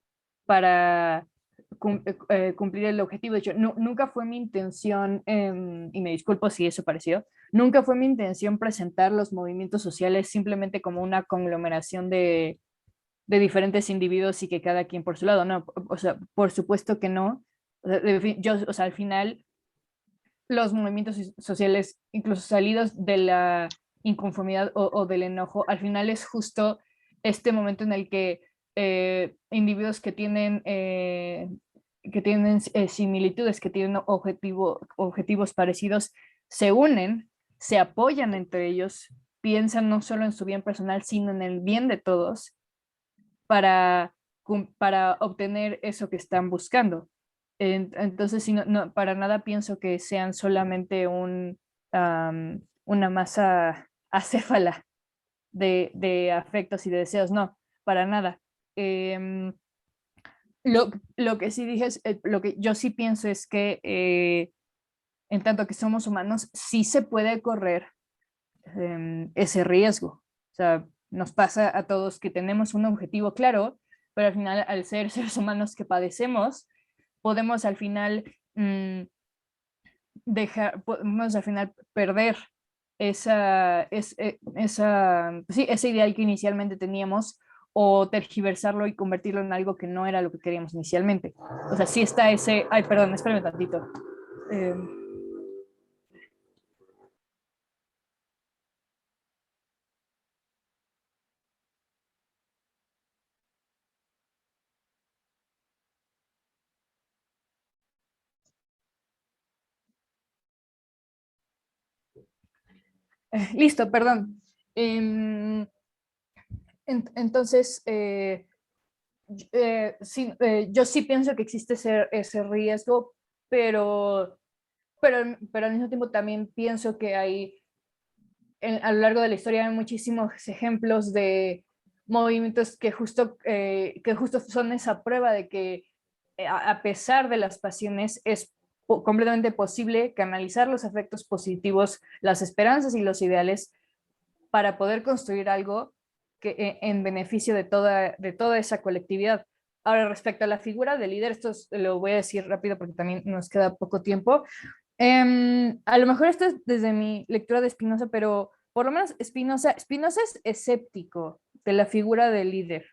para cumplir el objetivo. De hecho, nunca fue mi intención, y me disculpo si eso pareció, nunca fue mi intención presentar los movimientos sociales simplemente como una conglomeración de diferentes individuos y que cada quien por su lado, no, o sea, por supuesto que no. O sea, o sea, al final los movimientos sociales, incluso salidos de la inconformidad o del enojo, al final es justo este momento en el que individuos que tienen similitudes, que tienen objetivos parecidos, se unen, se apoyan entre ellos, piensan no solo en su bien personal, sino en el bien de todos para, para obtener eso que están buscando. Entonces, si para nada pienso que sean solamente una masa acéfala de afectos y de deseos, no, para nada. Lo que sí dije es, lo que yo sí pienso es que en tanto que somos humanos, sí se puede correr ese riesgo. O sea, nos pasa a todos que tenemos un objetivo claro, pero al final, al ser seres humanos que padecemos, podemos al final podemos al final perder ese ideal que inicialmente teníamos o tergiversarlo y convertirlo en algo que no era lo que queríamos inicialmente. O sea, sí está ay, perdón, espérame tantito. Eh, Listo, perdón. Entonces, sí, yo sí pienso que existe ese riesgo, pero al mismo tiempo también pienso que hay a lo largo de la historia hay muchísimos ejemplos de movimientos que justo son esa prueba de que a pesar de las pasiones es completamente posible canalizar los efectos positivos, las esperanzas y los ideales para poder construir algo que en beneficio de toda esa colectividad. Ahora, respecto a la figura del líder, esto lo voy a decir rápido porque también nos queda poco tiempo. A lo mejor esto es desde mi lectura de Spinoza, pero por lo menos Spinoza es escéptico de la figura del líder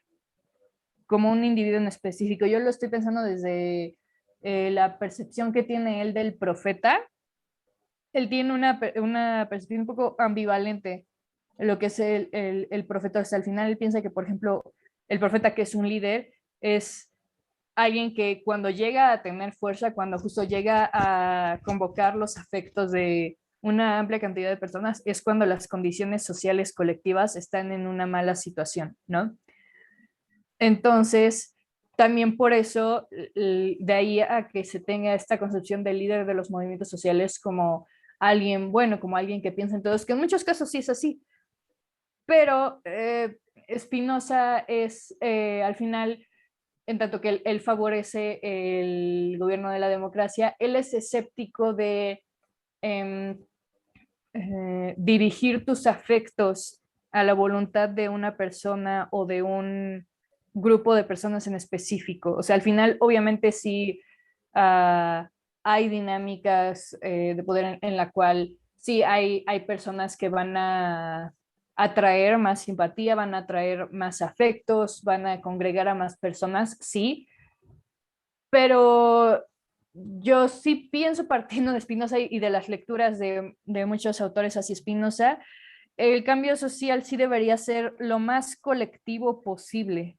como un individuo en específico. Yo lo estoy pensando desde la percepción que tiene él del profeta. Él tiene una percepción un poco ambivalente de lo que es el profeta. Hasta el final él piensa que, por ejemplo, el profeta, que es un líder, es alguien que cuando llega a tener fuerza, cuando justo llega a convocar los afectos de una amplia cantidad de personas, es cuando las condiciones sociales colectivas están en una mala situación, ¿no? Entonces, también por eso, de ahí a que se tenga esta concepción del líder de los movimientos sociales como alguien bueno, como alguien que piensa en todos, que en muchos casos sí es así, pero Spinoza es al final, en tanto que él favorece el gobierno de la democracia, él es escéptico de eh, dirigir tus afectos a la voluntad de una persona o de un grupo de personas en específico. O sea, al final, obviamente, sí hay dinámicas de poder en la cual sí hay personas que van a atraer más simpatía, van a atraer más afectos, van a congregar a más personas, sí, pero yo sí pienso, partiendo de Spinoza y de las lecturas de muchos autores hacia Spinoza, el cambio social sí debería ser lo más colectivo posible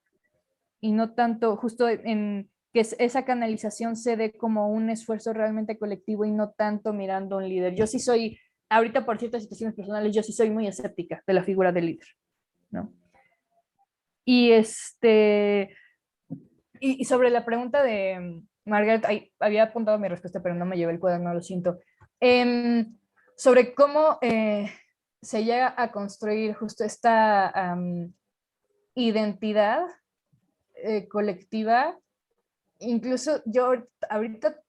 y no tanto justo en que esa canalización se dé como un esfuerzo realmente colectivo y no tanto mirando a un líder. Yo sí soy, ahorita por ciertas situaciones personales, yo sí soy muy escéptica de la figura del líder, ¿no? Y y sobre la pregunta de Margaret, había apuntado mi respuesta, pero no me llevé el cuaderno, lo siento. Sobre cómo se llega a construir justo esta identidad colectiva. Incluso yo ahorita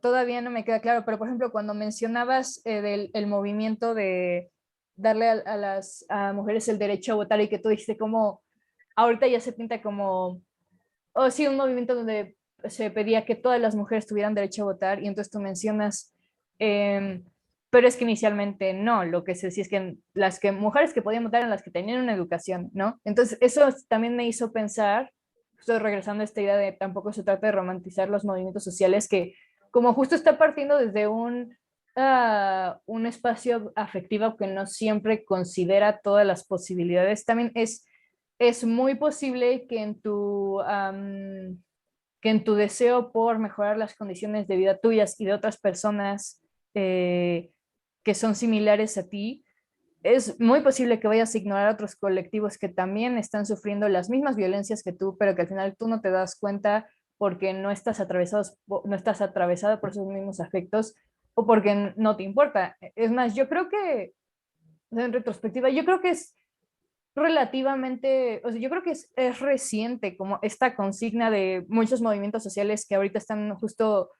todavía no me queda claro, pero por ejemplo, cuando mencionabas del el movimiento de darle a las mujeres el derecho a votar y que tú dijiste como ahorita ya se pinta como o sí, un movimiento donde se pedía que todas las mujeres tuvieran derecho a votar y entonces tú mencionas, pero es que inicialmente no, lo que se decía es que las que mujeres que podían votar eran las que tenían una educación, ¿no? Entonces eso también me hizo pensar, estoy regresando a esta idea de tampoco se trata de romantizar los movimientos sociales, que como justo está partiendo desde un espacio afectivo que no siempre considera todas las posibilidades, también es muy posible que en tu deseo por mejorar las condiciones de vida tuyas y de otras personas que son similares a ti, es muy posible que vayas a ignorar a otros colectivos que también están sufriendo las mismas violencias que tú, pero que al final tú no te das cuenta porque no estás atravesado por esos mismos afectos o porque no te importa. Es más, yo creo que, en retrospectiva, yo creo que es relativamente, o sea, yo creo que es reciente como esta consigna de muchos movimientos sociales que ahorita están justo,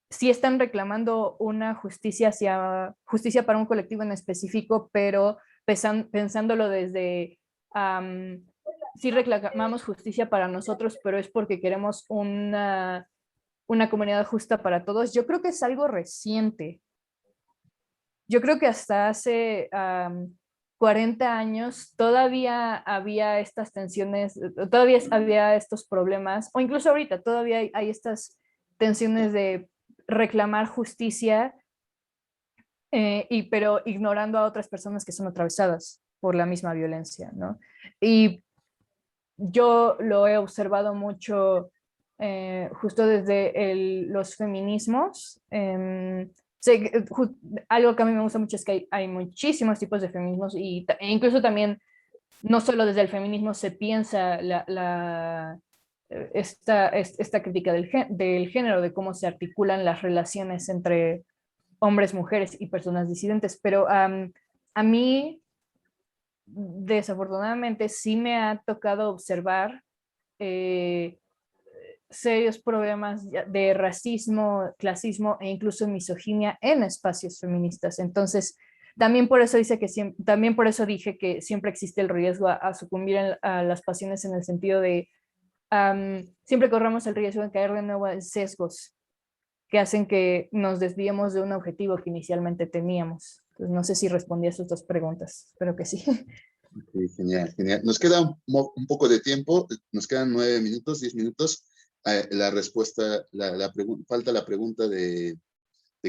sí están reclamando una justicia para un colectivo en específico, pero pensándolo desde, sí reclamamos justicia para nosotros, pero es porque queremos una comunidad justa para todos. Yo creo que es algo reciente. Yo creo que hasta hace 40 años todavía había estas tensiones, todavía había estos problemas, o incluso ahorita todavía hay estas tensiones de reclamar justicia, pero ignorando a otras personas que son atravesadas por la misma violencia, ¿no? Y yo lo he observado mucho justo desde los feminismos. Algo que a mí me gusta mucho es que hay muchísimos tipos de feminismos e incluso también, no solo desde el feminismo se piensa esta crítica del género, de cómo se articulan las relaciones entre hombres, mujeres y personas disidentes, pero a mí desafortunadamente sí me ha tocado observar serios problemas de racismo, clasismo e incluso misoginia en espacios feministas. Entonces, también por eso también por eso dije que siempre existe el riesgo a sucumbir a las pasiones, en el sentido de siempre corremos el riesgo de caer de nuevo en sesgos que hacen que nos desviemos de un objetivo que inicialmente teníamos. Entonces, no sé si respondí a sus dos preguntas, espero que sí. Sí, genial, genial. Nos queda un poco de tiempo, nos quedan 9 minutos, 10 minutos. La respuesta, falta la pregunta de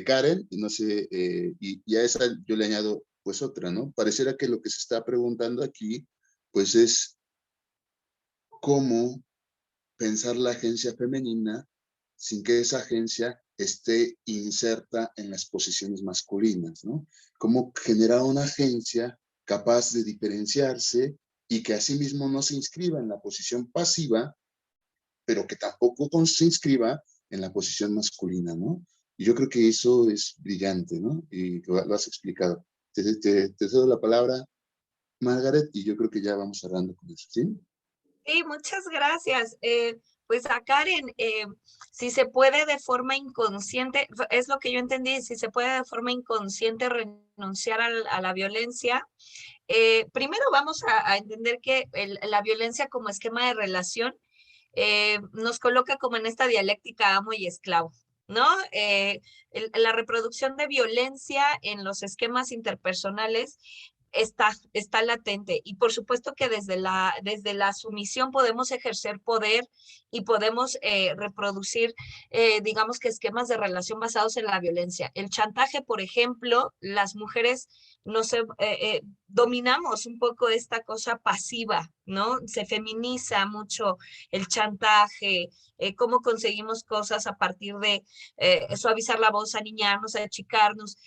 Karen, y no sé, y a esa yo le añado pues otra, ¿no? Pareciera que lo que se está preguntando aquí, pues es cómo pensar la agencia femenina sin que esa agencia esté inserta en las posiciones masculinas, ¿no? Cómo generar una agencia capaz de diferenciarse y que asimismo no se inscriba en la posición pasiva, pero que tampoco se inscriba en la posición masculina, ¿no? Y yo creo que eso es brillante, ¿no? Y lo has explicado. Te cedo la palabra, Margaret, y yo creo que ya vamos cerrando con eso, ¿sí? Sí, muchas gracias. Pues a Karen, si se puede de forma inconsciente, es lo que yo entendí, si se puede de forma inconsciente renunciar a la violencia, primero vamos a entender que la violencia como esquema de relación nos coloca como en esta dialéctica amo y esclavo, ¿no? La reproducción de violencia en los esquemas interpersonales está latente, y por supuesto que desde la sumisión podemos ejercer poder y podemos reproducir, digamos que esquemas de relación basados en la violencia. El chantaje, por ejemplo, las mujeres no sé, dominamos un poco esta cosa pasiva, ¿no? Se feminiza mucho el chantaje, cómo conseguimos cosas a partir de suavizar la voz, aniñarnos, achicarnos.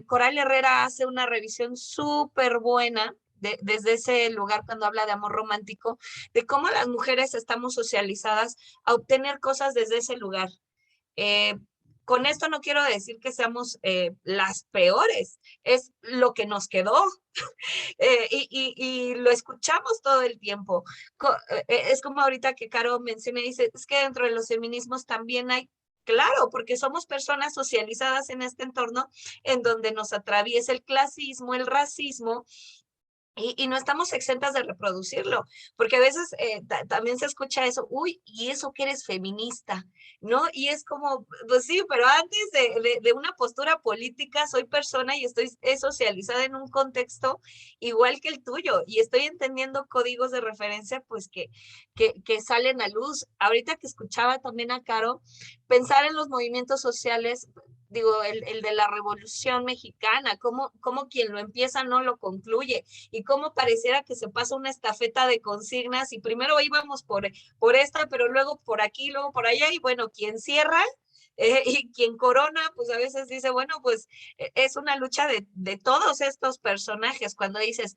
Coral Herrera hace una revisión súper buena desde ese lugar cuando habla de amor romántico, de cómo las mujeres estamos socializadas a obtener cosas desde ese lugar. Con esto no quiero decir que seamos las peores, es lo que nos quedó. Y lo escuchamos todo el tiempo. Es como ahorita que Caro menciona y dice, es que dentro de los feminismos también hay. Claro, porque somos personas socializadas en este entorno en donde nos atraviesa el clasismo, el racismo, y no estamos exentas de reproducirlo, porque a veces también se escucha eso, uy, y eso que eres feminista, ¿no? Y es como, pues sí, pero antes de una postura política soy persona y estoy socializada en un contexto igual que el tuyo, y estoy entendiendo códigos de referencia, pues que salen a luz. Ahorita que escuchaba también a Caro, pensar en los movimientos sociales, digo, el de la Revolución Mexicana, cómo quien lo empieza no lo concluye, y cómo pareciera que se pasa una estafeta de consignas y primero íbamos por esta, pero luego por aquí, luego por allá, y bueno, quien cierra y quien corona, pues a veces dice, bueno, pues es una lucha de todos estos personajes, cuando dices,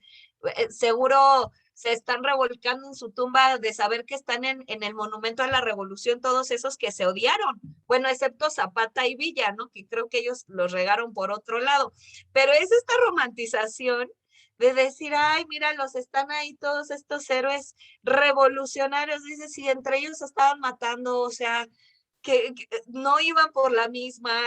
seguro se están revolcando en su tumba de saber que están en el monumento a la revolución todos esos que se odiaron, bueno, excepto Zapata y Villa, ¿no? Que creo que ellos los regaron por otro lado, pero es esta romantización de decir, ay, mira, los están ahí todos estos héroes revolucionarios, dice, si entre ellos estaban matando, o sea, que no iban por la misma,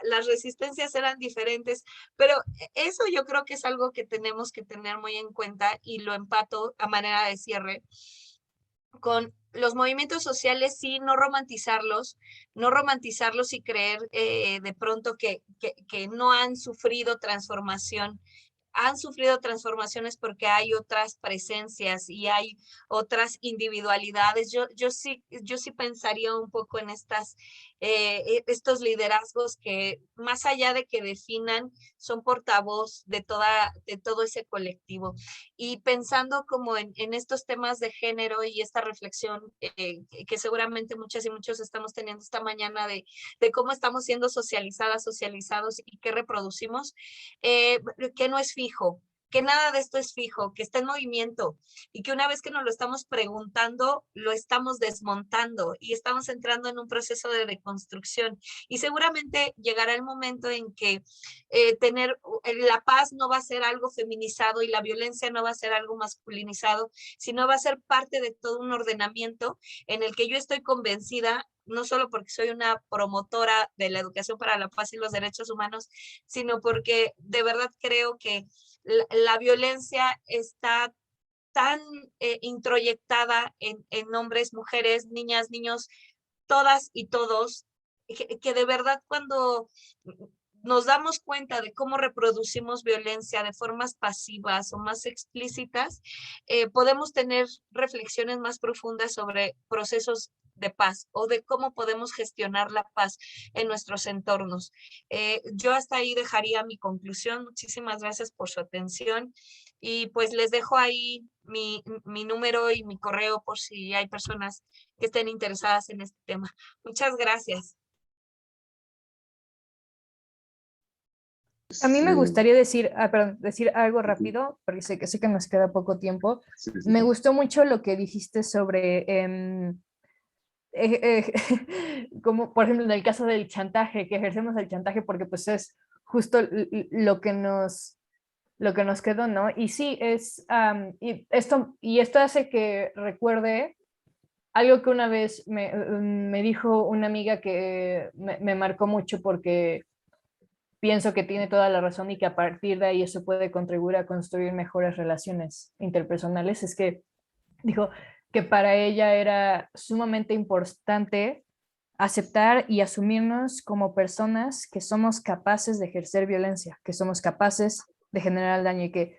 las resistencias eran diferentes, pero eso yo creo que es algo que tenemos que tener muy en cuenta, y lo empato a manera de cierre con los movimientos sociales, sí, no romantizarlos y creer de pronto que no han sufrido transformación. Han sufrido transformaciones porque hay otras presencias y hay otras individualidades. Yo sí pensaría un poco en estos liderazgos que, más allá de que definan, son portavoz de todo ese colectivo. Y pensando como en estos temas de género y esta reflexión que seguramente muchas y muchos estamos teniendo esta mañana de cómo estamos siendo socializadas, socializados y qué reproducimos, que no es fijo, que nada de esto es fijo, que está en movimiento y que una vez que nos lo estamos preguntando, lo estamos desmontando y estamos entrando en un proceso de deconstrucción. Y seguramente llegará el momento en que la paz no va a ser algo feminizado y la violencia no va a ser algo masculinizado, sino va a ser parte de todo un ordenamiento en el que yo estoy convencida, no solo porque soy una promotora de la educación para la paz y los derechos humanos, sino porque de verdad creo que la violencia está tan introyectada en hombres, mujeres, niñas, niños, todas y todos, que de verdad cuando nos damos cuenta de cómo reproducimos violencia de formas pasivas o más explícitas, podemos tener reflexiones más profundas sobre procesos de paz o de cómo podemos gestionar la paz en nuestros entornos. Yo hasta ahí dejaría mi conclusión. Muchísimas gracias por su atención y pues les dejo ahí mi número y mi correo por si hay personas que estén interesadas en este tema. Muchas gracias. A mí me Sí, gustaría decir, decir algo rápido, porque sé que nos queda poco tiempo. sí, Me gustó mucho lo que dijiste sobre, como por ejemplo en el caso del chantaje, que ejercemos el chantaje porque pues es justo lo que nos quedó, ¿no? Y sí, y esto hace que recuerde algo que una vez me dijo una amiga que me marcó mucho porque pienso que tiene toda la razón y que a partir de ahí eso puede contribuir a construir mejores relaciones interpersonales, es que dijo que para ella era sumamente importante aceptar y asumirnos como personas que somos capaces de ejercer violencia, que somos capaces de generar daño y que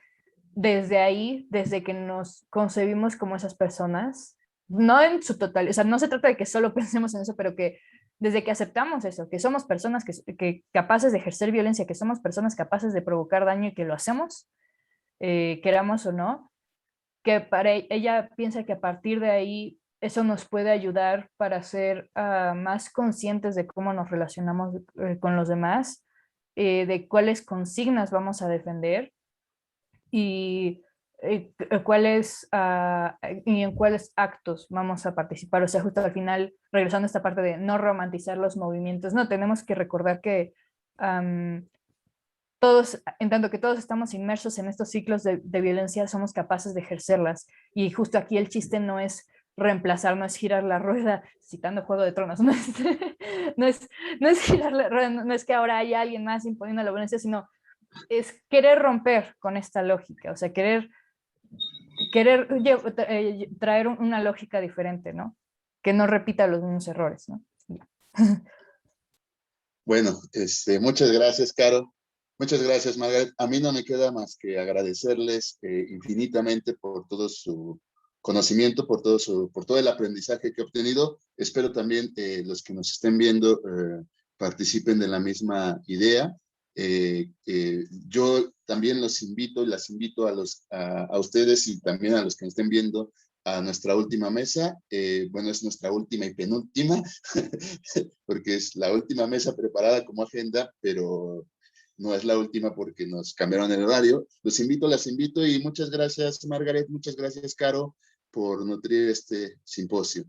desde ahí, desde que nos concebimos como esas personas, no en su totalidad, o sea, no se trata de que solo pensemos en eso, pero que desde que aceptamos eso, que somos personas que capaces de ejercer violencia, que somos personas capaces de provocar daño y que lo hacemos, queramos o no, que para ella piensa que a partir de ahí eso nos puede ayudar para ser más conscientes de cómo nos relacionamos con los demás, de cuáles consignas vamos a defender y y en cuáles actos vamos a participar. O sea, justo al final, regresando a esta parte de no romantizar los movimientos, no, tenemos que recordar que todos, en tanto que todos estamos inmersos en estos ciclos de violencia, somos capaces de ejercerlas. Y justo aquí el chiste no es reemplazar, no es girar la rueda, citando Juego de Tronos, no es girar la rueda, no es que ahora haya alguien más imponiendo la violencia, sino es querer romper con esta lógica, o sea, querer traer una lógica diferente, ¿no? Que no repita los mismos errores, ¿no? bueno, muchas gracias, Caro. Muchas gracias, Margaret. A mí no me queda más que agradecerles infinitamente por todo su conocimiento, por todo el aprendizaje que he obtenido. Espero también los que nos estén viendo participen de la misma idea. Yo también los invito y las invito a ustedes y también a los que nos estén viendo a nuestra última mesa. Bueno, es nuestra última y penúltima, porque es la última mesa preparada como agenda, pero no es la última porque nos cambiaron el horario. Los invito, las invito y muchas gracias, Margaret, muchas gracias, Caro, por nutrir este simposio.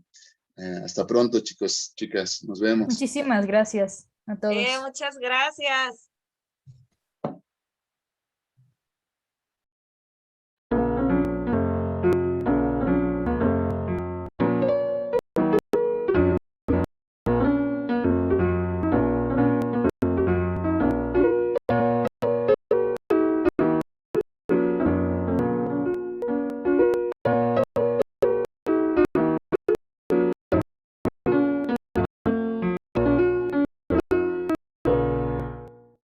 Hasta pronto, chicos, chicas, nos vemos. Muchísimas gracias a todos. Muchas gracias.